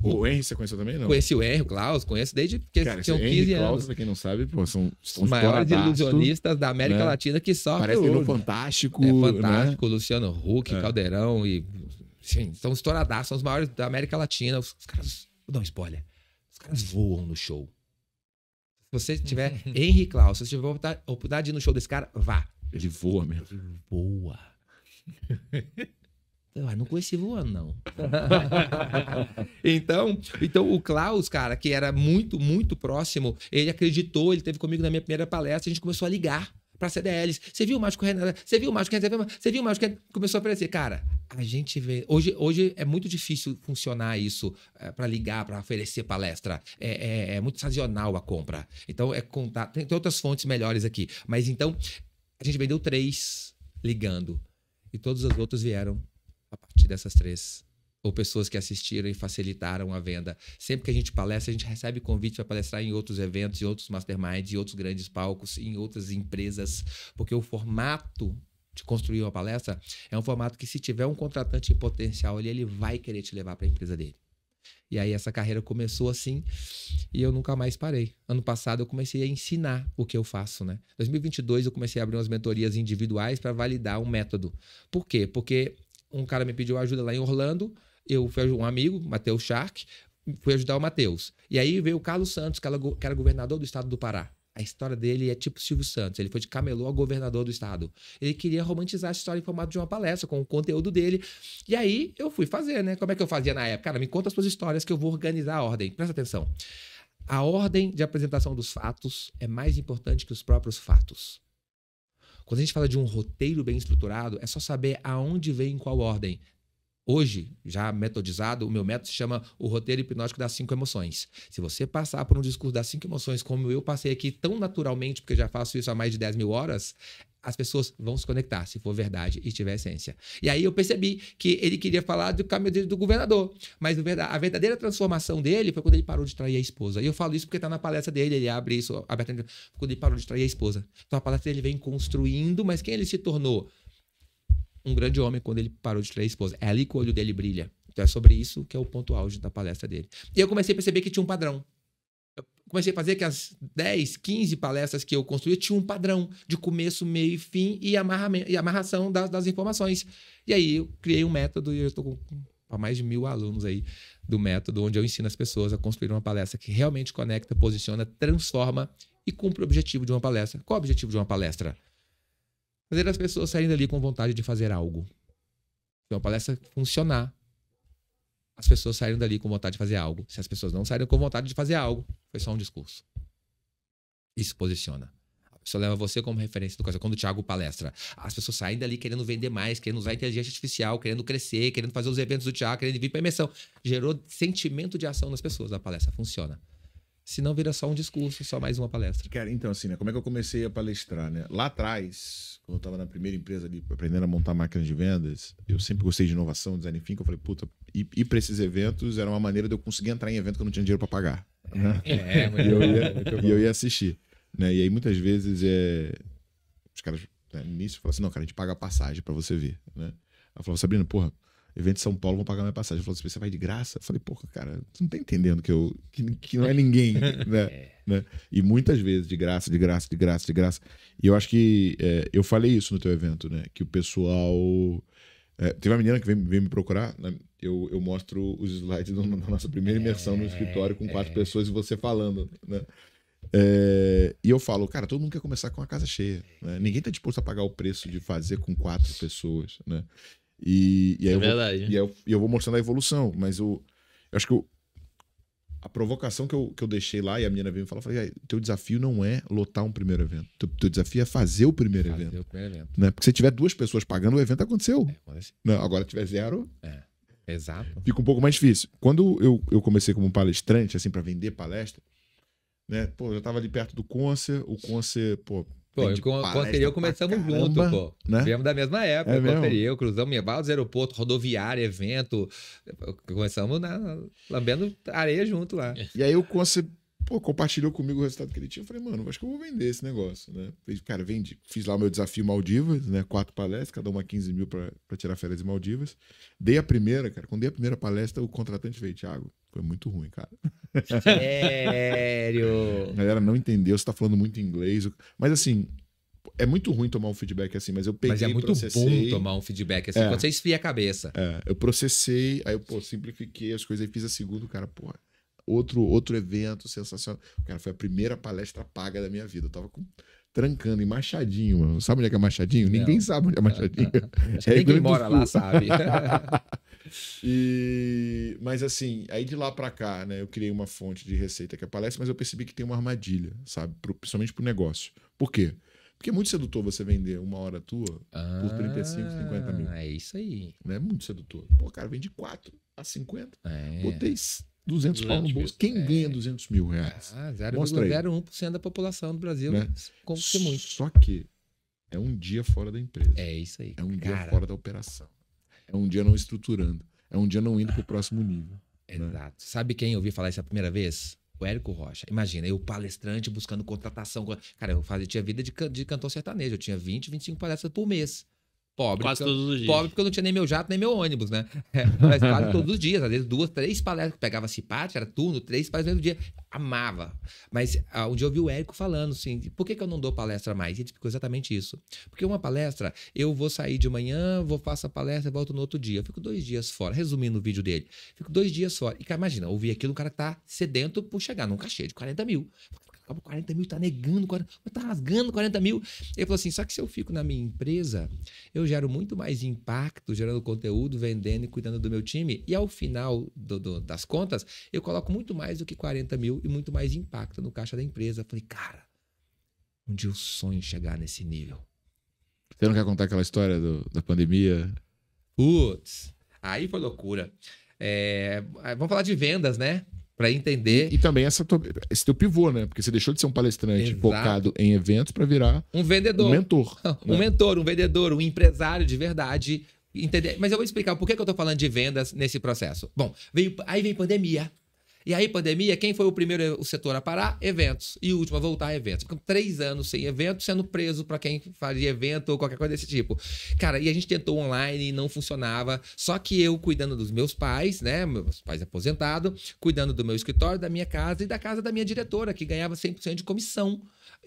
O Henry você conheceu também, não? Conheci o Henry, o Klaus, conheço desde que tinham 15 anos. Klaus, pra quem não sabe, pô, são os maiores ilusionistas da América Latina que só... Parecem no Fantástico. Fantástico, né? Luciano Huck, Caldeirão e... Sim, são estouradaços, são os maiores da América Latina. Os caras... Vou dar um spoiler. Os caras voam no show. Se você tiver Henry Klaus, se você tiver a oportunidade de ir no show desse cara, vá. Ele voa mesmo. Ele voa. Eu não conheci voando, não. Então, o Klaus, cara, que era muito, muito próximo, ele acreditou, ele esteve comigo na minha primeira palestra, a gente começou a ligar para CDLs. Você viu o Mágico Renan? Você viu o Mágico Renan? Você viu o Mágico Renan? Começou a aparecer. Cara, a gente vê... Hoje é muito difícil funcionar isso para ligar, para oferecer palestra. É muito sazonal a compra. Então, contar... Tem outras fontes melhores aqui. Mas então, a gente vendeu 3 ligando. E todas as outras vieram a partir dessas 3. Ou pessoas que assistiram e facilitaram a venda. Sempre que a gente palestra, a gente recebe convite para palestrar em outros eventos, em outros masterminds, em outros grandes palcos, em outras empresas. Porque o formato de construir uma palestra é um formato que, se tiver um contratante em potencial ali, ele vai querer te levar para a empresa dele. E aí essa carreira começou assim e eu nunca mais parei. Ano passado eu comecei a ensinar o que eu faço, né? Em 2022 eu comecei a abrir umas mentorias individuais para validar um método. Por quê? Porque um cara me pediu ajuda lá em Orlando, eu fui um amigo, Matheus Shark, fui ajudar o Matheus. E aí veio o Carlos Santos, que era governador do estado do Pará. A história dele é tipo Silvio Santos. Ele foi de camelô a governador do estado. Ele queria romantizar a história em formato de uma palestra, com o conteúdo dele. E aí eu fui fazer, né? Como é que eu fazia na época? Cara, me conta as suas histórias que eu vou organizar a ordem. Presta atenção. A ordem de apresentação dos fatos é mais importante que os próprios fatos. Quando a gente fala de um roteiro bem estruturado, é só saber aonde vem em qual ordem. Hoje, já metodizado, o meu método se chama o roteiro hipnótico das 5 emoções. Se você passar por um discurso das 5 emoções, como eu passei aqui tão naturalmente, porque eu já faço isso há mais de 10 mil horas, as pessoas vão se conectar, se for verdade e tiver essência. E aí eu percebi que ele queria falar do caminho do governador, mas a verdadeira transformação dele foi quando ele parou de trair a esposa. E eu falo isso porque está na palestra dele, ele abre isso abertamente, quando ele parou de trair a esposa. Então a palestra dele vem construindo, mas quem ele se tornou? Um grande homem quando ele parou de trair a esposa. É ali que o olho dele brilha. Então é sobre isso que é o ponto auge da palestra dele. E eu comecei a perceber que tinha um padrão. Eu comecei a fazer que as 10, 15 palestras que eu construía tinham um padrão de começo, meio e fim e amarração das informações. E aí eu criei um método e eu estou com mais de 1000 alunos aí do método, onde eu ensino as pessoas a construir uma palestra que realmente conecta, posiciona, transforma e cumpre o objetivo de uma palestra. Qual é o objetivo de uma palestra? Fazer as pessoas saírem dali com vontade de fazer algo. Se uma palestra funcionar, as pessoas saíram dali com vontade de fazer algo. Se as pessoas não saíram com vontade de fazer algo, foi só um discurso. Isso posiciona. A pessoa leva você como referência do coisa. Quando o Thiago palestra, as pessoas saem dali querendo vender mais, querendo usar a inteligência artificial, querendo crescer, querendo fazer os eventos do Thiago, querendo vir para imersão. Gerou sentimento de ação nas pessoas. A palestra funciona. Se não vira só um discurso, só mais uma palestra. Cara, então assim, né? Como é que eu comecei a palestrar, né? Lá atrás, quando eu tava na primeira empresa ali, aprendendo a montar máquinas de vendas, eu sempre gostei de inovação, design thinking, eu falei, puta, ir pra esses eventos era uma maneira de eu conseguir entrar em evento que eu não tinha dinheiro pra pagar. Né? E eu ia assistir. Né? E aí, muitas vezes, os caras, né, no início, falavam assim, não, cara, a gente paga a passagem pra você ver. Né? Eu falava, Sabrina, porra, evento de São Paulo, vão pagar minha passagem. Ele falou assim, você vai de graça? Eu falei, porra, cara, tu não tá entendendo que não é ninguém, né? E muitas vezes, de graça. E eu acho que eu falei isso no teu evento, né? Que o pessoal... teve uma menina que veio me procurar, né? Eu mostro os slides da nossa primeira imersão no escritório com 4 pessoas e você falando, né? E eu falo, cara, todo mundo quer começar com a casa cheia, né? Ninguém tá disposto a pagar o preço de fazer com 4 pessoas, né? E aí eu vou mostrando a evolução, mas eu acho que a provocação que eu deixei lá, e a menina veio me falar, eu falei, teu desafio não é lotar um primeiro evento, teu desafio é fazer o primeiro evento. Né? Porque se tiver 2 pessoas pagando, o evento aconteceu. Não, agora tiver 0, exato. Fica um pouco mais difícil. Quando eu comecei como palestrante, assim, para vender palestra, né? Pô, eu tava ali perto do Concer, o Concer, pô, Concer e eu começamos junto, pô. Né? Viemos da mesma época. Concer e eu cruzamos vários aeroportos, rodoviária, evento. Começamos lambendo areia junto lá. E aí o Concer, pô, compartilhou comigo o resultado que ele tinha. Eu falei, mano, acho que eu vou vender esse negócio, né? Cara, fiz lá o meu desafio Maldivas, né? 4 palestras, cada uma 15 mil pra tirar férias em Maldivas. Dei a primeira, cara. Quando dei a primeira palestra, o contratante veio, Thiago, foi muito ruim, cara. Sério? A galera não entendeu, você tá falando muito inglês. Mas assim, é muito ruim tomar um feedback assim, mas eu peguei, mas é muito bom tomar um feedback assim, quando você esfria a cabeça. Eu processei, aí eu, simplifiquei as coisas, aí fiz a segunda, cara, porra, outro evento sensacional. Cara, foi a primeira palestra paga da minha vida. Eu tava trancando em Machadinho, mano. Sabe onde é que é Machadinho? Não. Ninguém sabe onde é Machadinho. Ninguém mora lá, sabe? Mas assim, aí de lá pra cá, né, eu criei uma fonte de receita que é a palestra, mas eu percebi que tem uma armadilha, sabe? Principalmente pro negócio. Por quê? Porque é muito sedutor você vender uma hora tua por 35, 50 mil. É isso aí. Não é muito sedutor. Pô, cara, vende 4 a 50. Botei 200 pau no bolso. Quem ganha 200 mil reais? 0,01% da população do Brasil. Né? Muito. Só que é um dia fora da empresa. É isso aí. É um dia fora da operação. É um dia não estruturando. É um dia não indo pro próximo nível. Exato. Né? Sabe quem eu ouvi falar isso a primeira vez? O Érico Rocha. Imagina, eu palestrante buscando contratação. Cara, tinha vida de cantor sertanejo. Eu tinha 20, 25 palestras por mês. Pobre. Quase todos os dias. Pobre porque eu não tinha nem meu jato, nem meu ônibus, né? Mas quase todos os dias. Às vezes 2, 3 palestras. Pegava cipate, era turno, 3 palestras no dia. Amava. Mas um dia eu vi o Érico falando assim, por que eu não dou palestra mais? E ele explicou exatamente isso. Porque uma palestra, eu vou sair de manhã, faço a palestra e volto no outro dia. Eu fico 2 dias fora. Resumindo o vídeo dele. Fico 2 dias fora. E cara, imagina, ouvir aquilo, um cara que tá sedento por chegar num cachê de 40 mil. acabou 40 mil, tá negando, tá rasgando 40 mil. Ele falou assim, só que se eu fico na minha empresa, eu gero muito mais impacto, gerando conteúdo, vendendo e cuidando do meu time. E ao final das contas, eu coloco muito mais do que 40 mil e muito mais impacto no caixa da empresa. Eu falei, cara, um dia eu sonho chegar nesse nível. Você não quer contar aquela história da pandemia? Putz, aí foi loucura. Vamos falar de vendas, né? Para entender. E também esse teu pivô, né? Porque você deixou de ser um palestrante Exato. focado em eventos para virar um vendedor. um mentor. Um mentor, um vendedor, um empresário de verdade. Entender? Mas eu vou explicar por que eu tô falando de vendas nesse processo. Bom, aí veio pandemia. E aí, pandemia, quem foi o primeiro o setor a parar? Eventos. E o último a voltar a eventos. Ficamos 3 anos sem evento, sendo preso para quem fazia evento ou qualquer coisa desse tipo. Cara, e a gente tentou online e não funcionava. Só que eu cuidando dos meus pais, né? Meus pais aposentados, cuidando do meu escritório, da minha casa e da casa da minha diretora, que ganhava 100% de comissão.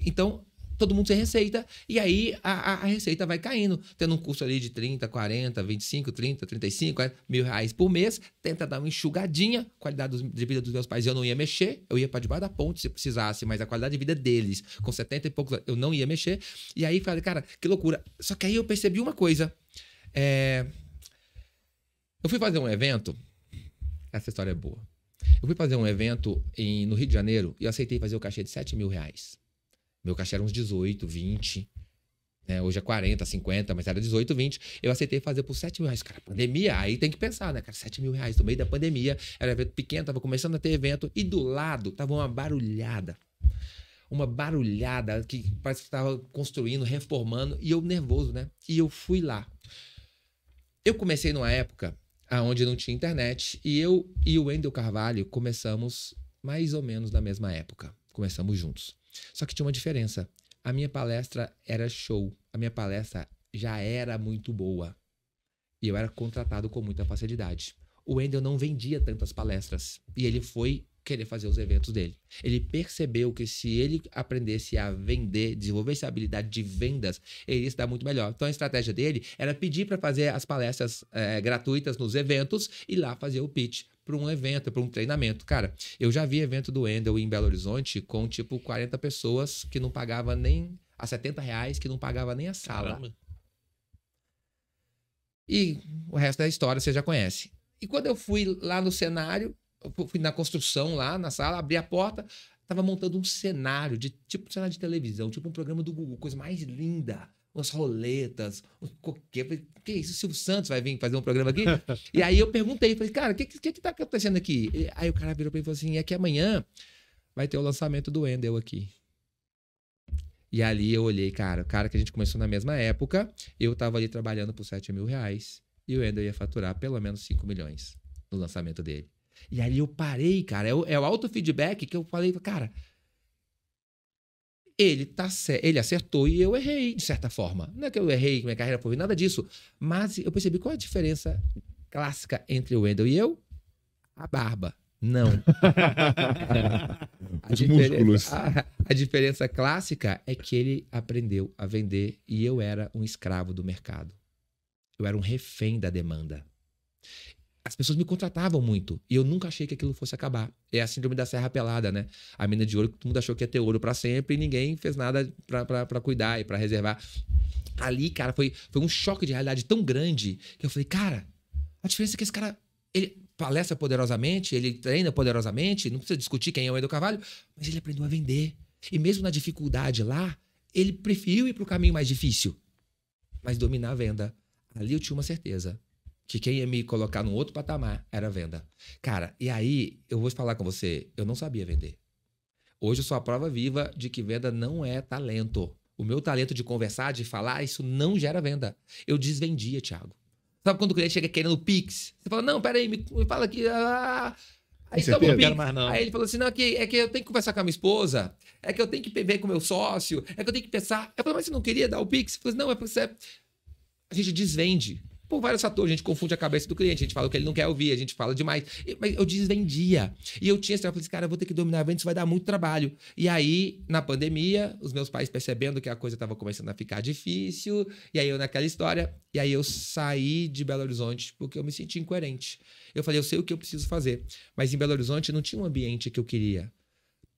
Então, todo mundo sem receita, e aí a receita vai caindo, tendo um custo ali de 30, 40, 25, 30, 35, 40 mil reais por mês, tenta dar uma enxugadinha, qualidade de vida dos meus pais eu não ia mexer, eu ia para debaixo da ponte se precisasse, mas a qualidade de vida deles, com 70 e poucos anos, eu não ia mexer, e aí falei, cara, que loucura, só que aí eu percebi uma coisa, eu fui fazer um evento, essa história é boa, eu fui fazer um evento no Rio de Janeiro, e eu aceitei fazer o cachê de 7 mil reais. Meu cachê era uns 18, 20. Né? Hoje é 40, 50, mas era 18, 20. Eu aceitei fazer por 7 mil reais. Cara, pandemia, aí tem que pensar, né? Cara, 7 mil reais no meio da pandemia. Era um evento pequeno, tava começando a ter evento. E do lado tava uma barulhada. Uma barulhada que parece que tava construindo, reformando. E eu nervoso, né? E eu fui lá. Eu comecei numa época onde não tinha internet. E eu e o Wendel Carvalho começamos mais ou menos na mesma época. Começamos juntos. Só que tinha uma diferença. A minha palestra era show. A minha palestra já era muito boa. E eu era contratado com muita facilidade. O Wendel não vendia tantas palestras. E ele foi querer fazer os eventos dele. Ele percebeu que se ele aprendesse a vender, desenvolvesse a habilidade de vendas, ele ia se dar muito melhor. Então a estratégia dele era pedir para fazer as palestras gratuitas nos eventos e lá fazer o pitch para um evento, para um treinamento. Cara, eu já vi evento do Wendel em Belo Horizonte com tipo 40 pessoas que não pagava nem a 70 reais, que não pagava nem a sala. Caramba. E o resto da história você já conhece. E quando eu fui lá no cenário, eu fui na construção lá na sala, abri a porta, tava montando um cenário, tipo cenário de televisão, tipo um programa do Google, coisa mais linda. Umas roletas, uns coqueiros. Que isso? O Silvio Santos vai vir fazer um programa aqui? E aí eu perguntei, falei, cara, o que tá acontecendo aqui? E aí o cara virou pra mim e falou assim, é que amanhã vai ter o lançamento do Wendel aqui. E ali eu olhei, cara, o cara que a gente começou na mesma época, eu tava ali trabalhando por 7 mil reais e o Wendel ia faturar pelo menos 5 milhões no lançamento dele. E ali eu parei, cara, é o auto-feedback que eu falei, cara, ele acertou e eu errei, de certa forma. Não é que eu errei, que minha carreira foi nada disso, mas eu percebi qual é a diferença clássica entre o Wendel e eu? A barba. Não. Os músculos. A diferença clássica é que ele aprendeu a vender e eu era um escravo do mercado. Eu era um refém da demanda. As pessoas me contratavam muito e eu nunca achei que aquilo fosse acabar. É a síndrome da Serra Pelada, né? A mina de ouro, todo mundo achou que ia ter ouro pra sempre e ninguém fez nada pra cuidar e pra reservar. Ali, cara, foi um choque de realidade tão grande que eu falei, cara, a diferença é que esse cara, ele palestra poderosamente, ele treina poderosamente, não precisa discutir quem é o Wendel Carvalho, mas ele aprendeu a vender. E mesmo na dificuldade lá, ele preferiu ir pro caminho mais difícil, mas dominar a venda. Ali eu tinha uma certeza. Que quem ia me colocar num outro patamar era a venda. Cara, e aí, eu vou falar com você, eu não sabia vender. Hoje eu sou a prova viva de que venda não é talento. O meu talento de conversar, de falar, isso não gera venda. Eu desvendia, Thiago. Sabe quando o cliente chega querendo Pix? Você fala, não, peraí, me fala aqui. Aí toma o Pix. Aí ele falou assim, não, é que eu tenho que conversar com a minha esposa, é que eu tenho que ver com o meu sócio, é que eu tenho que pensar. Eu falei, mas você não queria dar o Pix? Eu falei, não, é porque você... A gente desvende. Por vários fatores, a gente confunde a cabeça do cliente, a gente fala o que ele não quer ouvir, a gente fala demais. Mas eu desvendia. E eu tinha esse, eu falei assim, cara, eu vou ter que dominar a venda, isso vai dar muito trabalho. E aí, na pandemia, os meus pais percebendo que a coisa estava começando a ficar difícil, e aí eu naquela história, e aí eu saí de Belo Horizonte porque eu me senti incoerente. Eu falei, eu sei o que eu preciso fazer, mas em Belo Horizonte não tinha um ambiente que eu queria.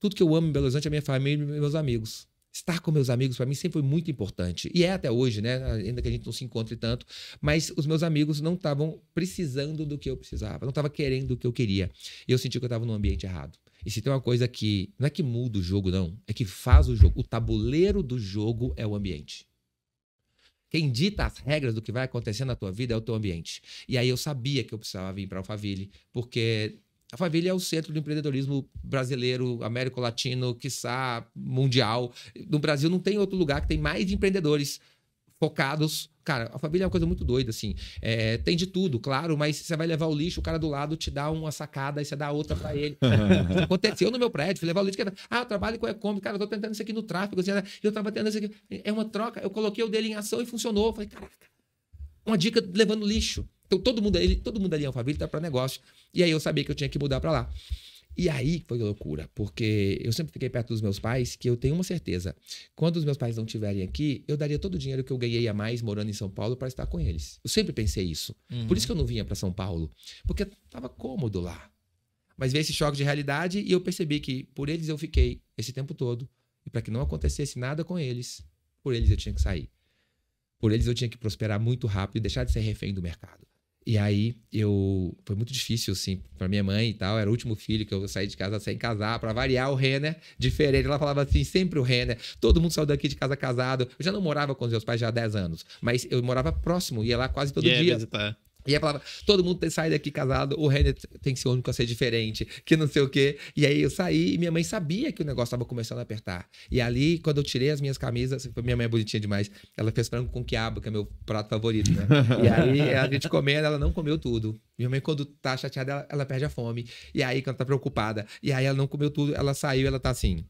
Tudo que eu amo em Belo Horizonte é minha família e meus amigos. Estar com meus amigos, para mim, sempre foi muito importante. E é até hoje, né? Ainda que a gente não se encontre tanto. Mas os meus amigos não estavam precisando do que eu precisava. Não estavam querendo o que eu queria. E eu senti que eu estava num ambiente errado. E se tem uma coisa que... Não é que muda o jogo, não. É que faz o jogo. O tabuleiro do jogo é o ambiente. Quem dita as regras do que vai acontecer na tua vida é o teu ambiente. E aí eu sabia que eu precisava vir para Alphaville, porque... Alphaville é o centro do empreendedorismo brasileiro, américo-latino, quiçá mundial. No Brasil não tem outro lugar que tem mais empreendedores focados. Cara, Alphaville é uma coisa muito doida, assim. Tem de tudo, claro, mas você vai levar o lixo, o cara do lado te dá uma sacada e você dá outra pra ele. Isso aconteceu no meu prédio, fui levar o lixo. Eu trabalho com e-commerce, cara, eu tô tentando isso aqui no tráfego, assim, eu tava tentando isso aqui. É uma troca, eu coloquei o dele em ação e funcionou. Eu falei, caraca, uma dica levando lixo. Então, todo mundo ali em Alphaville tá para negócio. E aí eu sabia que eu tinha que mudar para lá. E aí foi loucura, porque eu sempre fiquei perto dos meus pais, que eu tenho uma certeza. Quando os meus pais não estiverem aqui, eu daria todo o dinheiro que eu ganhei a mais morando em São Paulo para estar com eles. Eu sempre pensei isso. Por isso que eu não vinha para São Paulo, porque estava cômodo lá. Mas veio esse choque de realidade e eu percebi que por eles eu fiquei esse tempo todo. E para que não acontecesse nada com eles, por eles eu tinha que sair. Por eles eu tinha que prosperar muito rápido e deixar de ser refém do mercado. E aí, foi muito difícil, assim, pra minha mãe e tal. Era o último filho que eu saí de casa sem casar. Pra variar, o Renner, diferente. Ela falava assim, sempre o Renner. Todo mundo saiu daqui de casa casado. Eu já não morava com os meus pais já há 10 anos. Mas eu morava próximo, ia lá quase todo dia. Visitar. E aí falava, todo mundo tem que sair daqui casado, o Renner tem que ser o único a ser diferente, que não sei o quê. E aí eu saí e minha mãe sabia que o negócio estava começando a apertar. E ali, quando eu tirei as minhas camisas, minha mãe é bonitinha demais, ela fez frango com quiabo, que é meu prato favorito, né? E aí a gente comendo, ela não comeu tudo. Minha mãe, quando tá chateada, ela perde a fome. E aí, quando tá preocupada, e aí ela não comeu tudo, ela saiu, ela tá assim...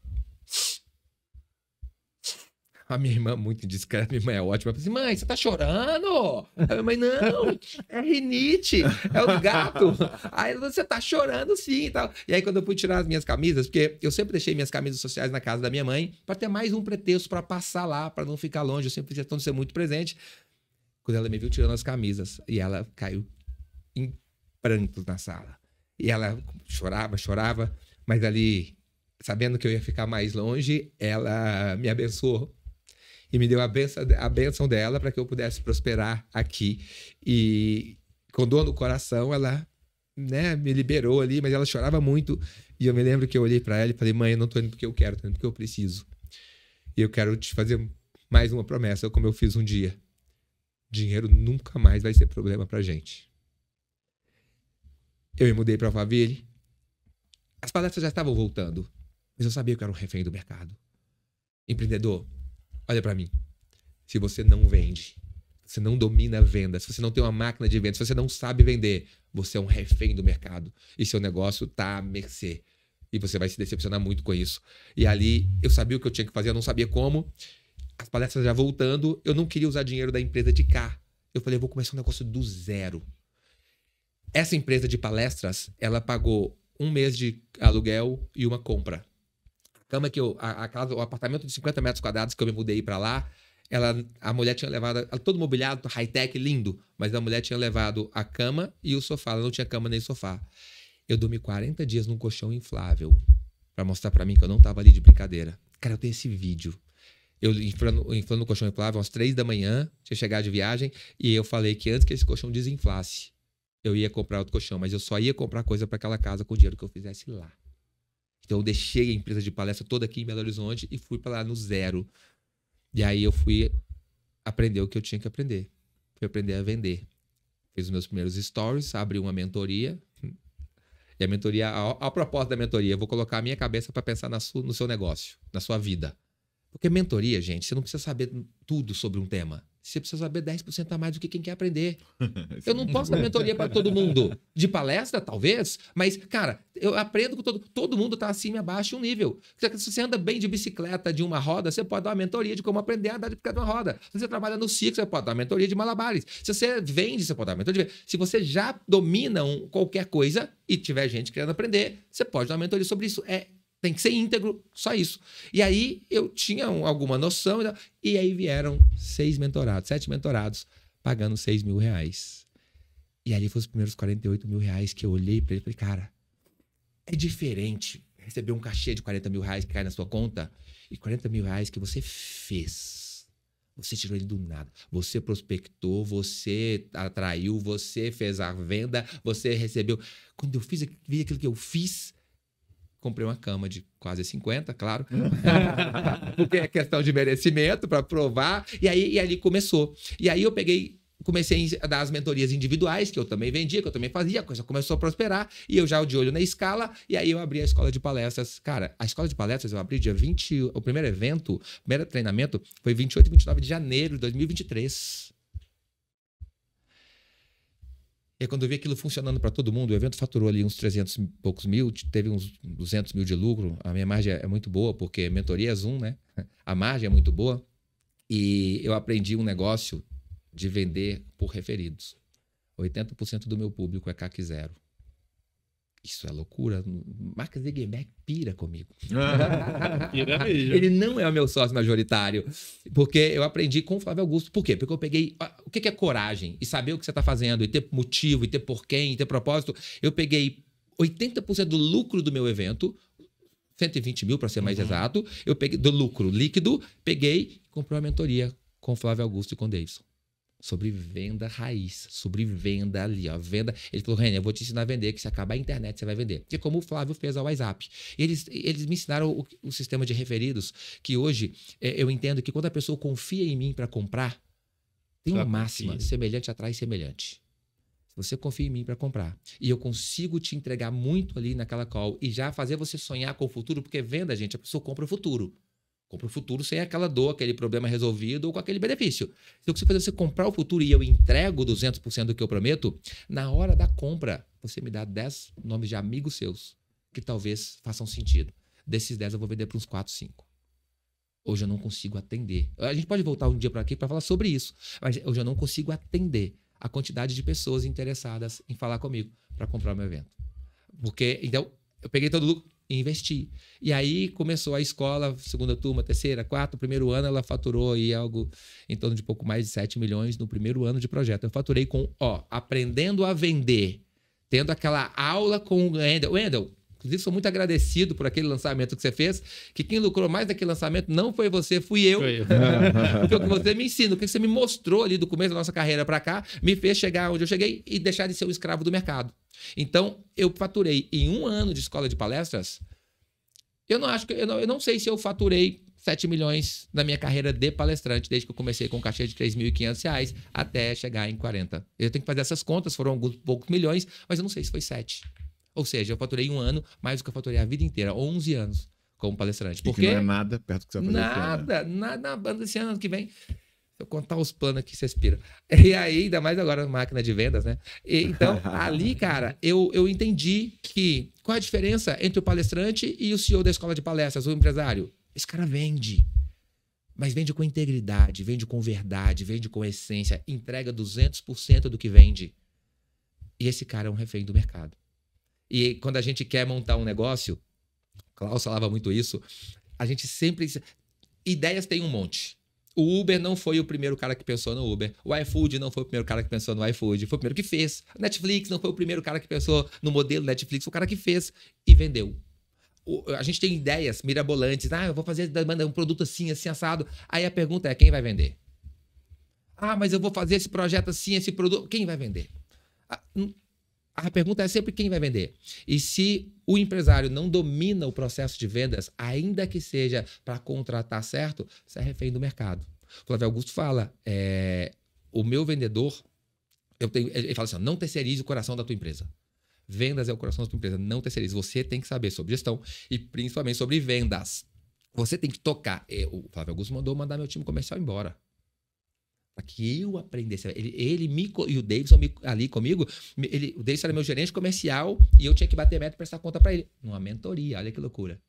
A minha irmã, muito indiscreta, minha irmã é ótima. Ela falou assim, mãe, você tá chorando? A minha mãe, não, é rinite, é o gato. Aí ela falou, você tá chorando sim e tal. E aí quando eu fui tirar as minhas camisas, porque eu sempre deixei minhas camisas sociais na casa da minha mãe, para ter mais um pretexto para passar lá, para não ficar longe. Eu sempre fiz questão de ser muito presente. Quando ela me viu tirando as camisas, e ela caiu em prantos na sala. E ela chorava, mas ali, sabendo que eu ia ficar mais longe, ela me abençoou. E me deu a bênção dela para que eu pudesse prosperar aqui. E com dor no coração, ela, né, me liberou ali, mas ela chorava muito. E eu me lembro que eu olhei para ela e falei, mãe, eu não tô indo porque eu quero, tô indo porque eu preciso. E eu quero te fazer mais uma promessa, como eu fiz um dia. Dinheiro nunca mais vai ser problema pra gente. Eu me mudei para Alphaville. As palestras já estavam voltando, mas eu sabia que eu era um refém do mercado. Empreendedor, olha para mim. Se você não vende, você não domina a venda, se você não tem uma máquina de venda, se você não sabe vender, você é um refém do mercado. E seu negócio tá à mercê. E você vai se decepcionar muito com isso. E ali, eu sabia o que eu tinha que fazer, eu não sabia como. As palestras já voltando, eu não queria usar dinheiro da empresa de cá. Eu falei, eu vou começar um negócio do zero. Essa empresa de palestras, ela pagou 1 mês de aluguel e uma compra. Cama que a casa, o apartamento de 50 metros quadrados que eu me mudei para lá, a mulher tinha levado, todo mobiliado, high-tech, lindo, mas a mulher tinha levado a cama e o sofá, ela não tinha cama nem sofá. Eu dormi 40 dias num colchão inflável para mostrar para mim que eu não tava ali de brincadeira. Cara, eu tenho esse vídeo. Eu inflando no colchão inflável às 3 da manhã, tinha chegado de viagem, e eu falei que antes que esse colchão desinflasse, eu ia comprar outro colchão, mas eu só ia comprar coisa para aquela casa com o dinheiro que eu fizesse lá. Então eu deixei a empresa de palestra toda aqui em Belo Horizonte e fui para lá no zero. E aí eu fui aprender o que eu tinha que aprender. Fui aprender a vender. Fiz os meus primeiros stories, abri uma mentoria. E a mentoria, a proposta da mentoria, eu vou colocar a minha cabeça para pensar no seu negócio, na sua vida. Porque mentoria, gente, você não precisa saber tudo sobre um tema. Você precisa saber 10% a mais do que quem quer aprender. Eu não posso dar mentoria para todo mundo. De palestra, talvez, mas, cara, eu aprendo com todo mundo está acima e abaixo um nível. Se você anda bem de bicicleta de uma roda, você pode dar uma mentoria de como aprender a andar de bicicleta de uma roda. Se você trabalha no circo, você pode dar uma mentoria de malabares. Se você vende, você pode dar uma mentoria de venda. Se você já domina qualquer coisa e tiver gente querendo aprender, você pode dar uma mentoria sobre isso. Tem que ser íntegro, só isso. E aí eu tinha alguma noção, e aí vieram 7 mentorados, pagando R$6.000. E ali foram os primeiros R$48.000 que eu olhei para ele e falei, cara, é diferente. receber um cachê de 40 mil reais que cai na sua conta, e 40 mil reais que você fez. Você tirou ele do nada. Você prospectou, você atraiu, você fez a venda, você recebeu. Quando eu vi aquilo que eu fiz, comprei uma cama de quase 50, claro. Porque é questão de merecimento para provar. E ali começou. E aí eu comecei a dar as mentorias individuais, que eu também vendia, que eu também fazia, a coisa começou a prosperar, e eu já de olho na escala, e aí eu abri a escola de palestras. Cara, a escola de palestras eu abri dia 20, o primeiro evento, o primeiro treinamento foi 28 e 29 de janeiro de 2023. E aí, quando eu vi aquilo funcionando para todo mundo, o evento faturou ali uns 300 e poucos mil, teve uns 200 mil de lucro, a minha margem é muito boa, porque mentoria é Zoom, né? A margem é muito boa, e eu aprendi um negócio de vender por referidos. 80% do meu público é CAC zero. Isso é loucura. Mark Zuckerberg pira comigo. Ele não é o meu sócio majoritário. Porque eu aprendi com o Flávio Augusto. Por quê? Porque eu peguei... O que é coragem? E saber o que você está fazendo, e ter motivo, e ter por quem, e ter propósito. Eu peguei 80% do lucro do meu evento, 120 mil para ser mais exato, eu peguei do lucro líquido, peguei e comprei uma mentoria com o Flávio Augusto e com o Davidson. Sobre venda raiz, sobre venda ali, ó, venda. Ele falou, Renner, eu vou te ensinar a vender, que se acabar a internet, você vai vender. Porque como o Flávio fez ao WhatsApp. Eles me ensinaram o sistema de referidos, que hoje eu entendo que quando a pessoa confia em mim para comprar, tem uma máxima, semelhante atrai semelhante. Se você confia em mim para comprar, e eu consigo te entregar muito ali naquela call, e já fazer você sonhar com o futuro, porque venda, gente, a pessoa compra o futuro. Compra o futuro sem aquela dor, aquele problema resolvido ou com aquele benefício. Se eu consigo fazer você comprar o futuro e eu entrego 200% do que eu prometo, na hora da compra, você me dá 10 nomes de amigos seus que talvez façam sentido. Desses 10 eu vou vender para uns 4, 5. Hoje eu não consigo atender. A gente pode voltar um dia para aqui para falar sobre isso, mas hoje eu não consigo atender a quantidade de pessoas interessadas em falar comigo para comprar o meu evento. Porque, então, eu peguei todo o lucro e investi. E aí começou a escola, segunda turma, terceira, quarta, primeiro ano ela faturou aí algo em torno de pouco mais de 7 milhões no primeiro ano de projeto. Eu faturei com, aprendendo a vender, tendo aquela aula com o Wendel. Wendel, inclusive sou muito agradecido por aquele lançamento que você fez, que quem lucrou mais daquele lançamento não foi você, fui eu. Porque o que você me ensina, o que você me mostrou ali do começo da nossa carreira para cá, me fez chegar onde eu cheguei e deixar de ser um escravo do mercado. Então, eu faturei em um ano de escola de palestras. Eu não sei se eu faturei 7 milhões na minha carreira de palestrante, desde que eu comecei com um cachê de R$3.500 até chegar em 40. Eu tenho que fazer essas contas, foram alguns poucos milhões, mas eu não sei se foi 7. Ou seja, eu faturei um ano mais do que eu faturei a vida inteira, 11 anos como palestrante. Porque não é nada perto do que você vai fazer. Nada banda esse ano que vem. Se eu contar os planos aqui, vocês piram. E aí, ainda mais agora máquina de vendas, né? Então, ali, cara, eu entendi que qual é a diferença entre o palestrante e o CEO da escola de palestras, o empresário? Esse cara vende. Mas vende com integridade, vende com verdade, vende com essência, entrega 200% do que vende. E esse cara é um refém do mercado. E quando a gente quer montar um negócio, o Klaus falava muito isso, a gente sempre... Ideias tem um monte. O Uber não foi o primeiro cara que pensou no Uber. O iFood não foi o primeiro cara que pensou no iFood. Foi o primeiro que fez. A Netflix não foi o primeiro cara que pensou no modelo Netflix. Foi o cara que fez e vendeu. A gente tem ideias mirabolantes. Eu vou fazer um produto assim, assim, assado. Aí a pergunta é, quem vai vender? Mas eu vou fazer esse projeto assim, esse produto. Quem vai vender? A pergunta é sempre quem vai vender. E se o empresário não domina o processo de vendas, ainda que seja para contratar certo, você é refém do mercado. O Flávio Augusto fala, o meu vendedor, ele fala assim, não terceirize o coração da tua empresa. Vendas é o coração da tua empresa, não terceirize. Você tem que saber sobre gestão e principalmente sobre vendas. Você tem que tocar. O Flávio Augusto mandar meu time comercial embora. Para que eu aprendesse. E o Davidson ali comigo, o Davidson era meu gerente comercial e eu tinha que bater meta e prestar conta para ele. Numa mentoria, olha que loucura.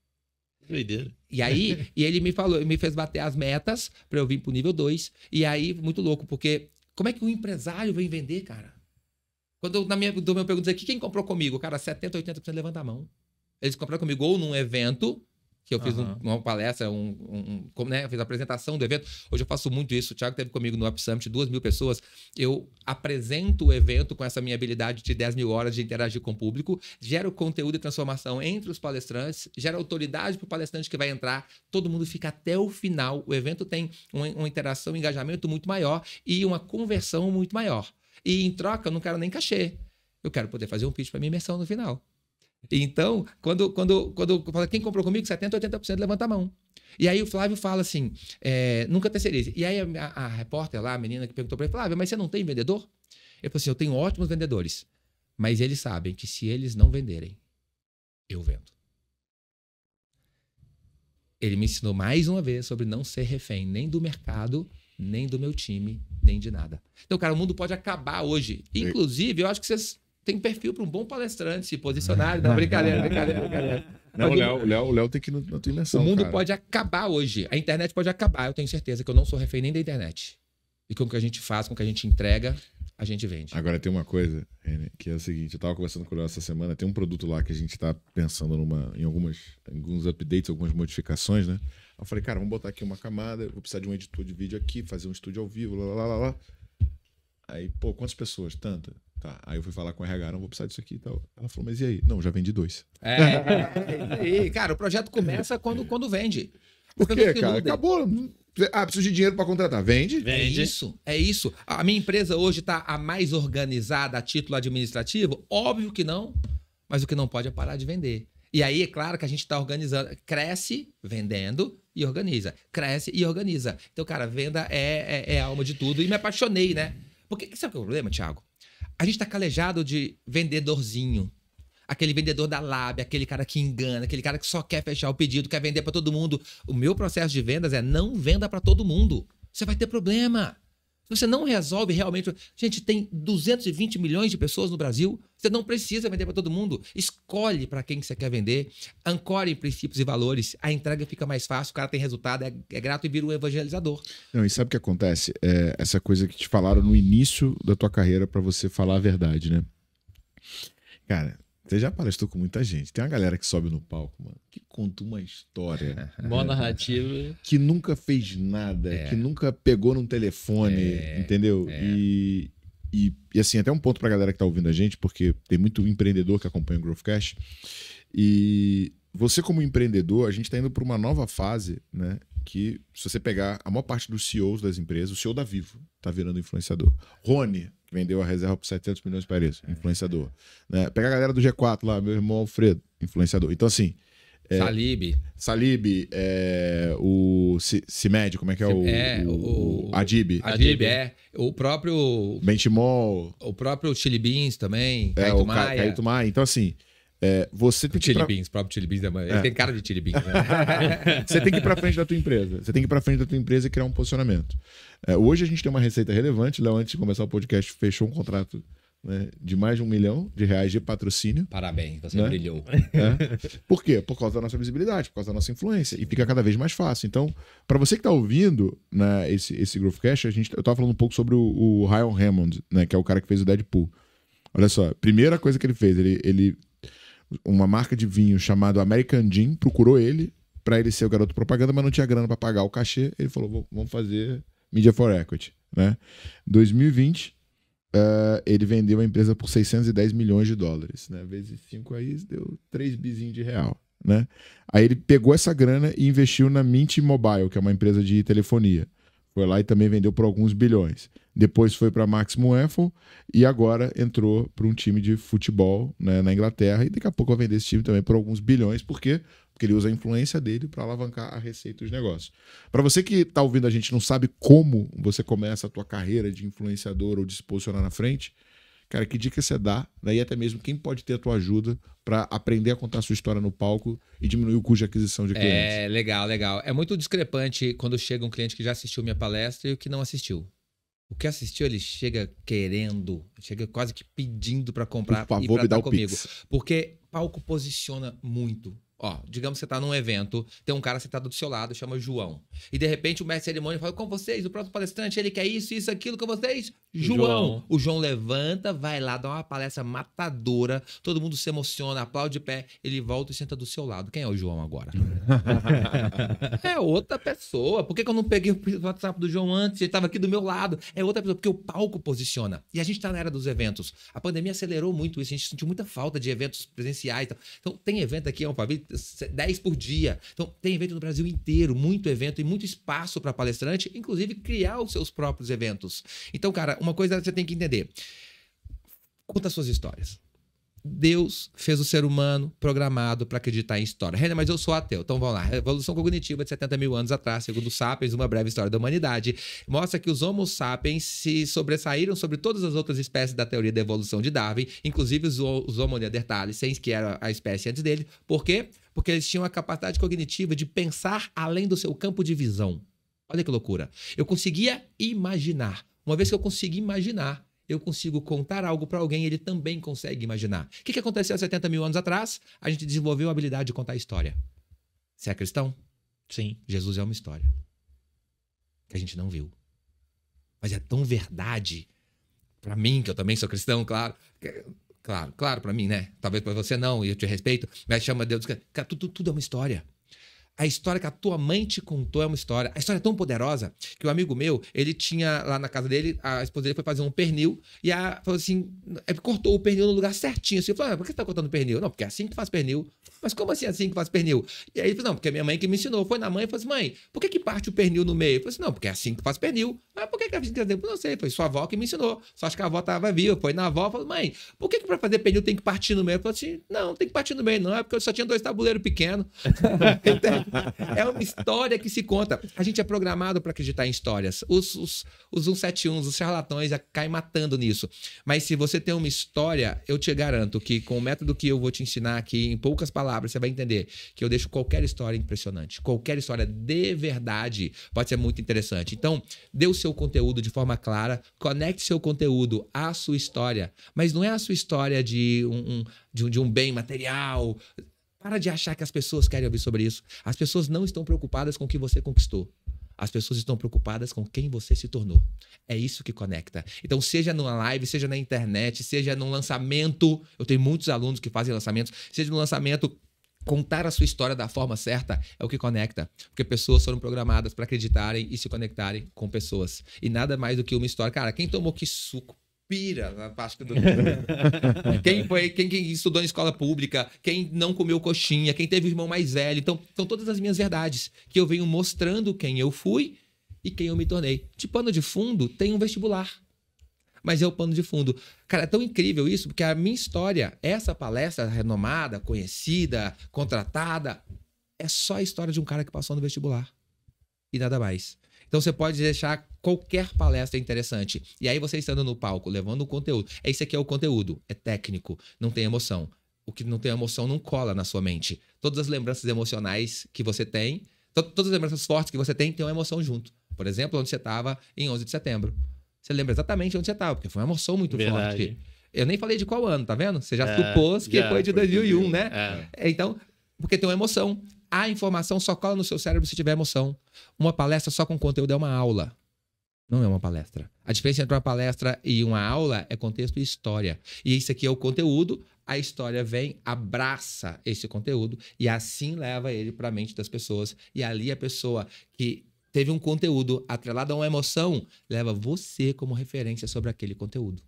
Doideira. E aí, ele me fez bater as metas para eu vir pro nível 2. E aí, muito louco, porque como é que um empresário vem vender, cara? Quando do meu pergunto aqui, quem comprou comigo? Cara, 70%, 80% levanta a mão. Eles compraram comigo ou num evento que eu fiz uma palestra, né, fiz a apresentação do evento. Hoje eu faço muito isso. O Thiago esteve comigo no Up Summit, 2.000 pessoas. Eu apresento o evento com essa minha habilidade de 10 mil horas de interagir com o público, gero conteúdo e transformação entre os palestrantes, gera autoridade para o palestrante que vai entrar, todo mundo fica até o final. O evento tem uma interação, um engajamento muito maior e uma conversão muito maior. E em troca, eu não quero nem cachê. Eu quero poder fazer um pitch para minha imersão no final. Então, quando fala quem comprou comigo, 70%, 80% levanta a mão. E aí o Flávio fala assim, nunca terceirize. E aí a repórter lá, a menina que perguntou para ele, Flávio, mas você não tem vendedor? Ele falou assim, eu tenho ótimos vendedores, mas eles sabem que se eles não venderem, eu vendo. Ele me ensinou mais uma vez sobre não ser refém nem do mercado, nem do meu time, nem de nada. Então, cara, o mundo pode acabar hoje. Inclusive, eu acho que vocês têm perfil para um bom palestrante se posicionar. Não, brincadeira. Não, o Léo tem que ir na tua imersão, o mundo cara. pode acabar hoje. A internet pode acabar. Eu tenho certeza que eu não sou refém nem da internet. E com o que a gente faz, com o que a gente entrega, a gente vende. Agora tem uma coisa, René, que é o seguinte. Eu tava conversando com o Léo essa semana. Tem um produto lá que a gente tá pensando em alguns updates, algumas modificações, né? Eu falei, cara, vamos botar aqui uma camada. Vou precisar de um editor de vídeo aqui, fazer um estúdio ao vivo, lá. Aí, pô, quantas pessoas? Tanta. Tá. Aí eu fui falar com a RH, não vou precisar disso aqui e tal. Ela falou, mas e aí? Não, já vendi 2. E, cara, o projeto começa quando vende. Por quê, cara? Acabou. Preciso de dinheiro para contratar. Vende? É isso. A minha empresa hoje está a mais organizada a título administrativo? Óbvio que não. Mas o que não pode é parar de vender. E aí, é claro que a gente está organizando. Cresce vendendo e organiza. Cresce e organiza. Então, cara, venda é a alma de tudo. E me apaixonei, né? Porque sabe o que é o problema, Thiago? A gente tá calejado de vendedorzinho. Aquele vendedor da lábia, aquele cara que engana, aquele cara que só quer fechar o pedido, quer vender para todo mundo. O meu processo de vendas é não venda para todo mundo. Você vai ter problema. Se você não resolve realmente... Gente, tem 220 milhões de pessoas no Brasil. Você não precisa vender para todo mundo. Escolhe para quem você quer vender. Ancore em princípios e valores. A entrega fica mais fácil, o cara tem resultado, é grato e vira um evangelizador. Não, e sabe o que acontece? Essa coisa que te falaram no início da tua carreira para você falar a verdade, né? Cara, você já palestrou com muita gente. Tem uma galera que sobe no palco, mano, que conta uma história. Boa narrativa. Que nunca fez nada, que nunca pegou num telefone, entendeu? E assim, até um ponto pra galera que tá ouvindo a gente, porque tem muito empreendedor que acompanha o Growthcast. E você como empreendedor, a gente tá indo pra uma nova fase, né? Que se você pegar a maior parte dos CEOs das empresas, o CEO da Vivo tá virando influenciador. Rony, que vendeu a reserva por 700 milhões para isso, influenciador. Né? Pega a galera do G4 lá, meu irmão Alfredo, influenciador. Então assim... Salib, o CIMED, como é que é? O Adib. Adib, o próprio... Benchimol. O próprio Chili Beans também. O Caíto Maia. Então assim... você tem que Chili Beans, próprio Chili Beans. Ele tem cara de Chili Beans. Né? Você tem que ir pra frente da tua empresa. Você tem que ir pra frente da tua empresa e criar um posicionamento. Hoje a gente tem uma receita relevante. Léo, antes de começar o podcast, fechou um contrato, né, de mais de R$1 milhão de patrocínio. Parabéns, você brilhou. Por quê? Por causa da nossa visibilidade, por causa da nossa influência. E fica cada vez mais fácil. Então, para você que tá ouvindo, né, esse Growthcast, eu tava falando um pouco sobre o Ryan Hammond, né, que é o cara que fez o Deadpool. Olha só, primeira coisa que ele fez, uma marca de vinho chamada American Gin procurou ele para ele ser o garoto propaganda, mas não tinha grana para pagar o cachê. Ele falou, vamos fazer Media for Equity, né? 2020, ele vendeu a empresa por 610 milhões de dólares, né? Vezes 5 aí deu 3 bizinhos de real, né? Aí ele pegou essa grana e investiu na Mint Mobile, que é uma empresa de telefonia. Foi lá e também vendeu por alguns bilhões. Depois foi para Maximum Effort e agora entrou para um time de futebol, né, na Inglaterra. E daqui a pouco vai vender esse time também por alguns bilhões. Por quê? Porque ele usa a influência dele para alavancar a receita dos negócios. Para você que está ouvindo a gente e não sabe como você começa a tua carreira de influenciador ou de se posicionar na frente, cara, que dica você dá? Daí até mesmo quem pode ter a tua ajuda para aprender a contar a sua história no palco e diminuir o custo de aquisição de clientes. Legal. É muito discrepante quando chega um cliente que já assistiu minha palestra e o que não assistiu. O que assistiu, ele chega querendo, chega quase que pedindo para comprar. Por favor, me dá o comigo. Pix. Porque palco posiciona muito. Ó, digamos que você tá num evento, tem um cara sentado do seu lado, chama João. E de repente o mestre de cerimônia fala, com vocês, o próximo palestrante, ele quer isso, aquilo com vocês. João. O João levanta, vai lá, dá uma palestra matadora, todo mundo se emociona, aplaude de pé, ele volta e senta do seu lado. Quem é o João agora? É outra pessoa. Por que eu não peguei o WhatsApp do João antes? Ele estava aqui do meu lado. É outra pessoa, porque o palco posiciona. E a gente está na era dos eventos. A pandemia acelerou muito isso, a gente sentiu muita falta de eventos presenciais. Então, tem evento aqui, 10 por dia. Então, tem evento no Brasil inteiro, muito evento e muito espaço para palestrante, inclusive criar os seus próprios eventos. Então, cara, uma coisa que você tem que entender. Conta suas histórias. Deus fez o ser humano programado para acreditar em história. Renan, mas eu sou ateu. Então vamos lá. A evolução cognitiva de 70 mil anos atrás, segundo os Sapiens, uma breve história da humanidade, mostra que os Homo sapiens se sobressaíram sobre todas as outras espécies da teoria da evolução de Darwin, inclusive os Homo neanderthalenses, que era a espécie antes dele. Por quê? Porque eles tinham a capacidade cognitiva de pensar além do seu campo de visão. Olha que loucura. Eu conseguia imaginar. Uma vez que eu consegui imaginar, eu consigo contar algo para alguém, ele também consegue imaginar. O que aconteceu há 70 mil anos atrás? A gente desenvolveu a habilidade de contar história. Você é cristão? Sim. Jesus é uma história que a gente não viu. Mas é tão verdade para mim, que eu também sou cristão, claro. Claro, para mim, né? Talvez para você não, e eu te respeito, mas chama Deus. Cara, tudo é uma história. A história que a tua mãe te contou é uma história. A história é tão poderosa que um amigo meu, ele tinha lá na casa dele, a esposa dele foi fazer um pernil e falou assim, cortou o pernil no lugar certinho. Assim, eu falei, por que você tá cortando pernil? Não, porque é assim que faz pernil. Mas como assim que faz pernil? E aí ele falou, não, porque é minha mãe que me ensinou. Foi na mãe e falou assim, mãe, por que parte o pernil no meio? Eu falei assim, não, porque é assim que faz pernil. Mas por que é assim que faz pernil? Não sei, foi sua avó que me ensinou. Só acho que a avó tava viva. Foi na avó, falou, mãe, por que pra fazer pernil tem que partir no meio? Eu falei assim, não, tem que partir no meio não, é porque eu só tinha 2 tabuleiros pequenos. É uma história que se conta. A gente é programado para acreditar em histórias. Os 171, os charlatões já caem matando nisso. Mas se você tem uma história, eu te garanto que com o método que eu vou te ensinar aqui, em poucas palavras, você vai entender que eu deixo qualquer história impressionante. Qualquer história de verdade pode ser muito interessante. Então, dê o seu conteúdo de forma clara, conecte seu conteúdo à sua história. Mas não é a sua história de um bem material. Para de achar que as pessoas querem ouvir sobre isso. As pessoas não estão preocupadas com o que você conquistou. As pessoas estão preocupadas com quem você se tornou. É isso que conecta. Então, seja numa live, seja na internet, seja num lançamento. Eu tenho muitos alunos que fazem lançamentos. Seja no lançamento, contar a sua história da forma certa é o que conecta. Porque pessoas foram programadas para acreditarem e se conectarem com pessoas. E nada mais do que uma história. Cara, quem tomou que suco? Na parte do... quem estudou em escola pública, quem não comeu coxinha, quem teve o irmão mais velho. Então, são todas as minhas verdades que eu venho mostrando quem eu fui e quem eu me tornei. De pano de fundo, tem um vestibular. Mas é o pano de fundo. Cara, é tão incrível isso, porque a minha história, essa palestra renomada, conhecida, contratada, é só a história de um cara que passou no vestibular. E nada mais. Então, você pode deixar qualquer palestra interessante. E aí, você estando no palco, levando o conteúdo. Esse aqui é o conteúdo. É técnico. Não tem emoção. O que não tem emoção não cola na sua mente. Todas as lembranças emocionais que você tem, todas as lembranças fortes que você tem uma emoção junto. Por exemplo, onde você estava em 11 de setembro. Você lembra exatamente onde você estava, porque foi uma emoção muito forte. Eu nem falei de qual ano, tá vendo? Você já supôs que foi de 2001, né? Então, porque tem uma emoção. A informação só cola no seu cérebro se tiver emoção. Uma palestra só com conteúdo é uma aula. Não é uma palestra. A diferença entre uma palestra e uma aula é contexto e história. E isso aqui é o conteúdo, a história vem, abraça esse conteúdo e assim leva ele para a mente das pessoas. E ali a pessoa que teve um conteúdo atrelado a uma emoção, leva você como referência sobre aquele conteúdo.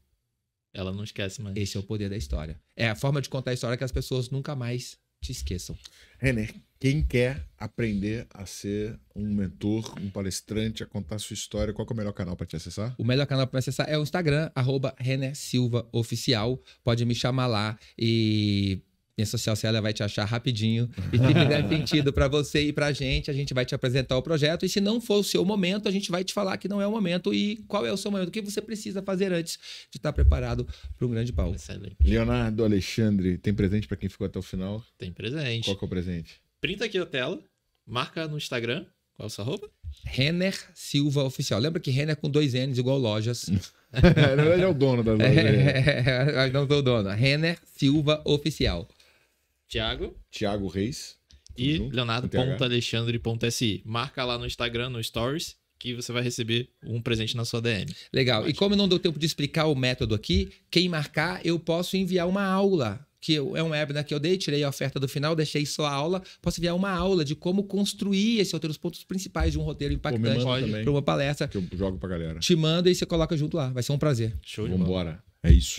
Ela não esquece mais. Esse é o poder da história. É a forma de contar a história que as pessoas nunca mais te esqueçam. Renner, quem quer aprender a ser um mentor, um palestrante, a contar a sua história, qual que é o melhor canal para te acessar? O melhor canal para acessar é o Instagram, @RennerSilvaOficial. Pode me chamar lá e minha social ela vai te achar rapidinho. E se fizer sentido para você e pra gente, a gente vai te apresentar o projeto. E se não for o seu momento, a gente vai te falar que não é o momento e qual é o seu momento, o que você precisa fazer antes de estar preparado para um grande palco. Excelente. Leonardo Alexandre, tem presente para quem ficou até o final? Tem presente. Qual que é o presente? Printa aqui a tela, marca no Instagram. Qual é a sua roupa? Renner Silva Oficial. Lembra que Renner com 2 N's, igual lojas. Na verdade é o dono das lojas. Não sou o dono. Renner Silva Oficial. Thiago Thiago Reis. E junto, leonardo.alexandre.si. Marca lá no Instagram, no Stories, que você vai receber um presente na sua DM. Legal. E como não deu tempo de explicar o método aqui, quem marcar, eu posso enviar uma aula, que é um webinar que eu dei, tirei a oferta do final, deixei só a aula. Posso enviar uma aula de como construir esse roteiro, os pontos principais de um roteiro impactante para uma palestra. Que eu jogo pra galera. Te manda e você coloca junto lá. Vai ser um prazer. Show de bola. Vambora. É isso.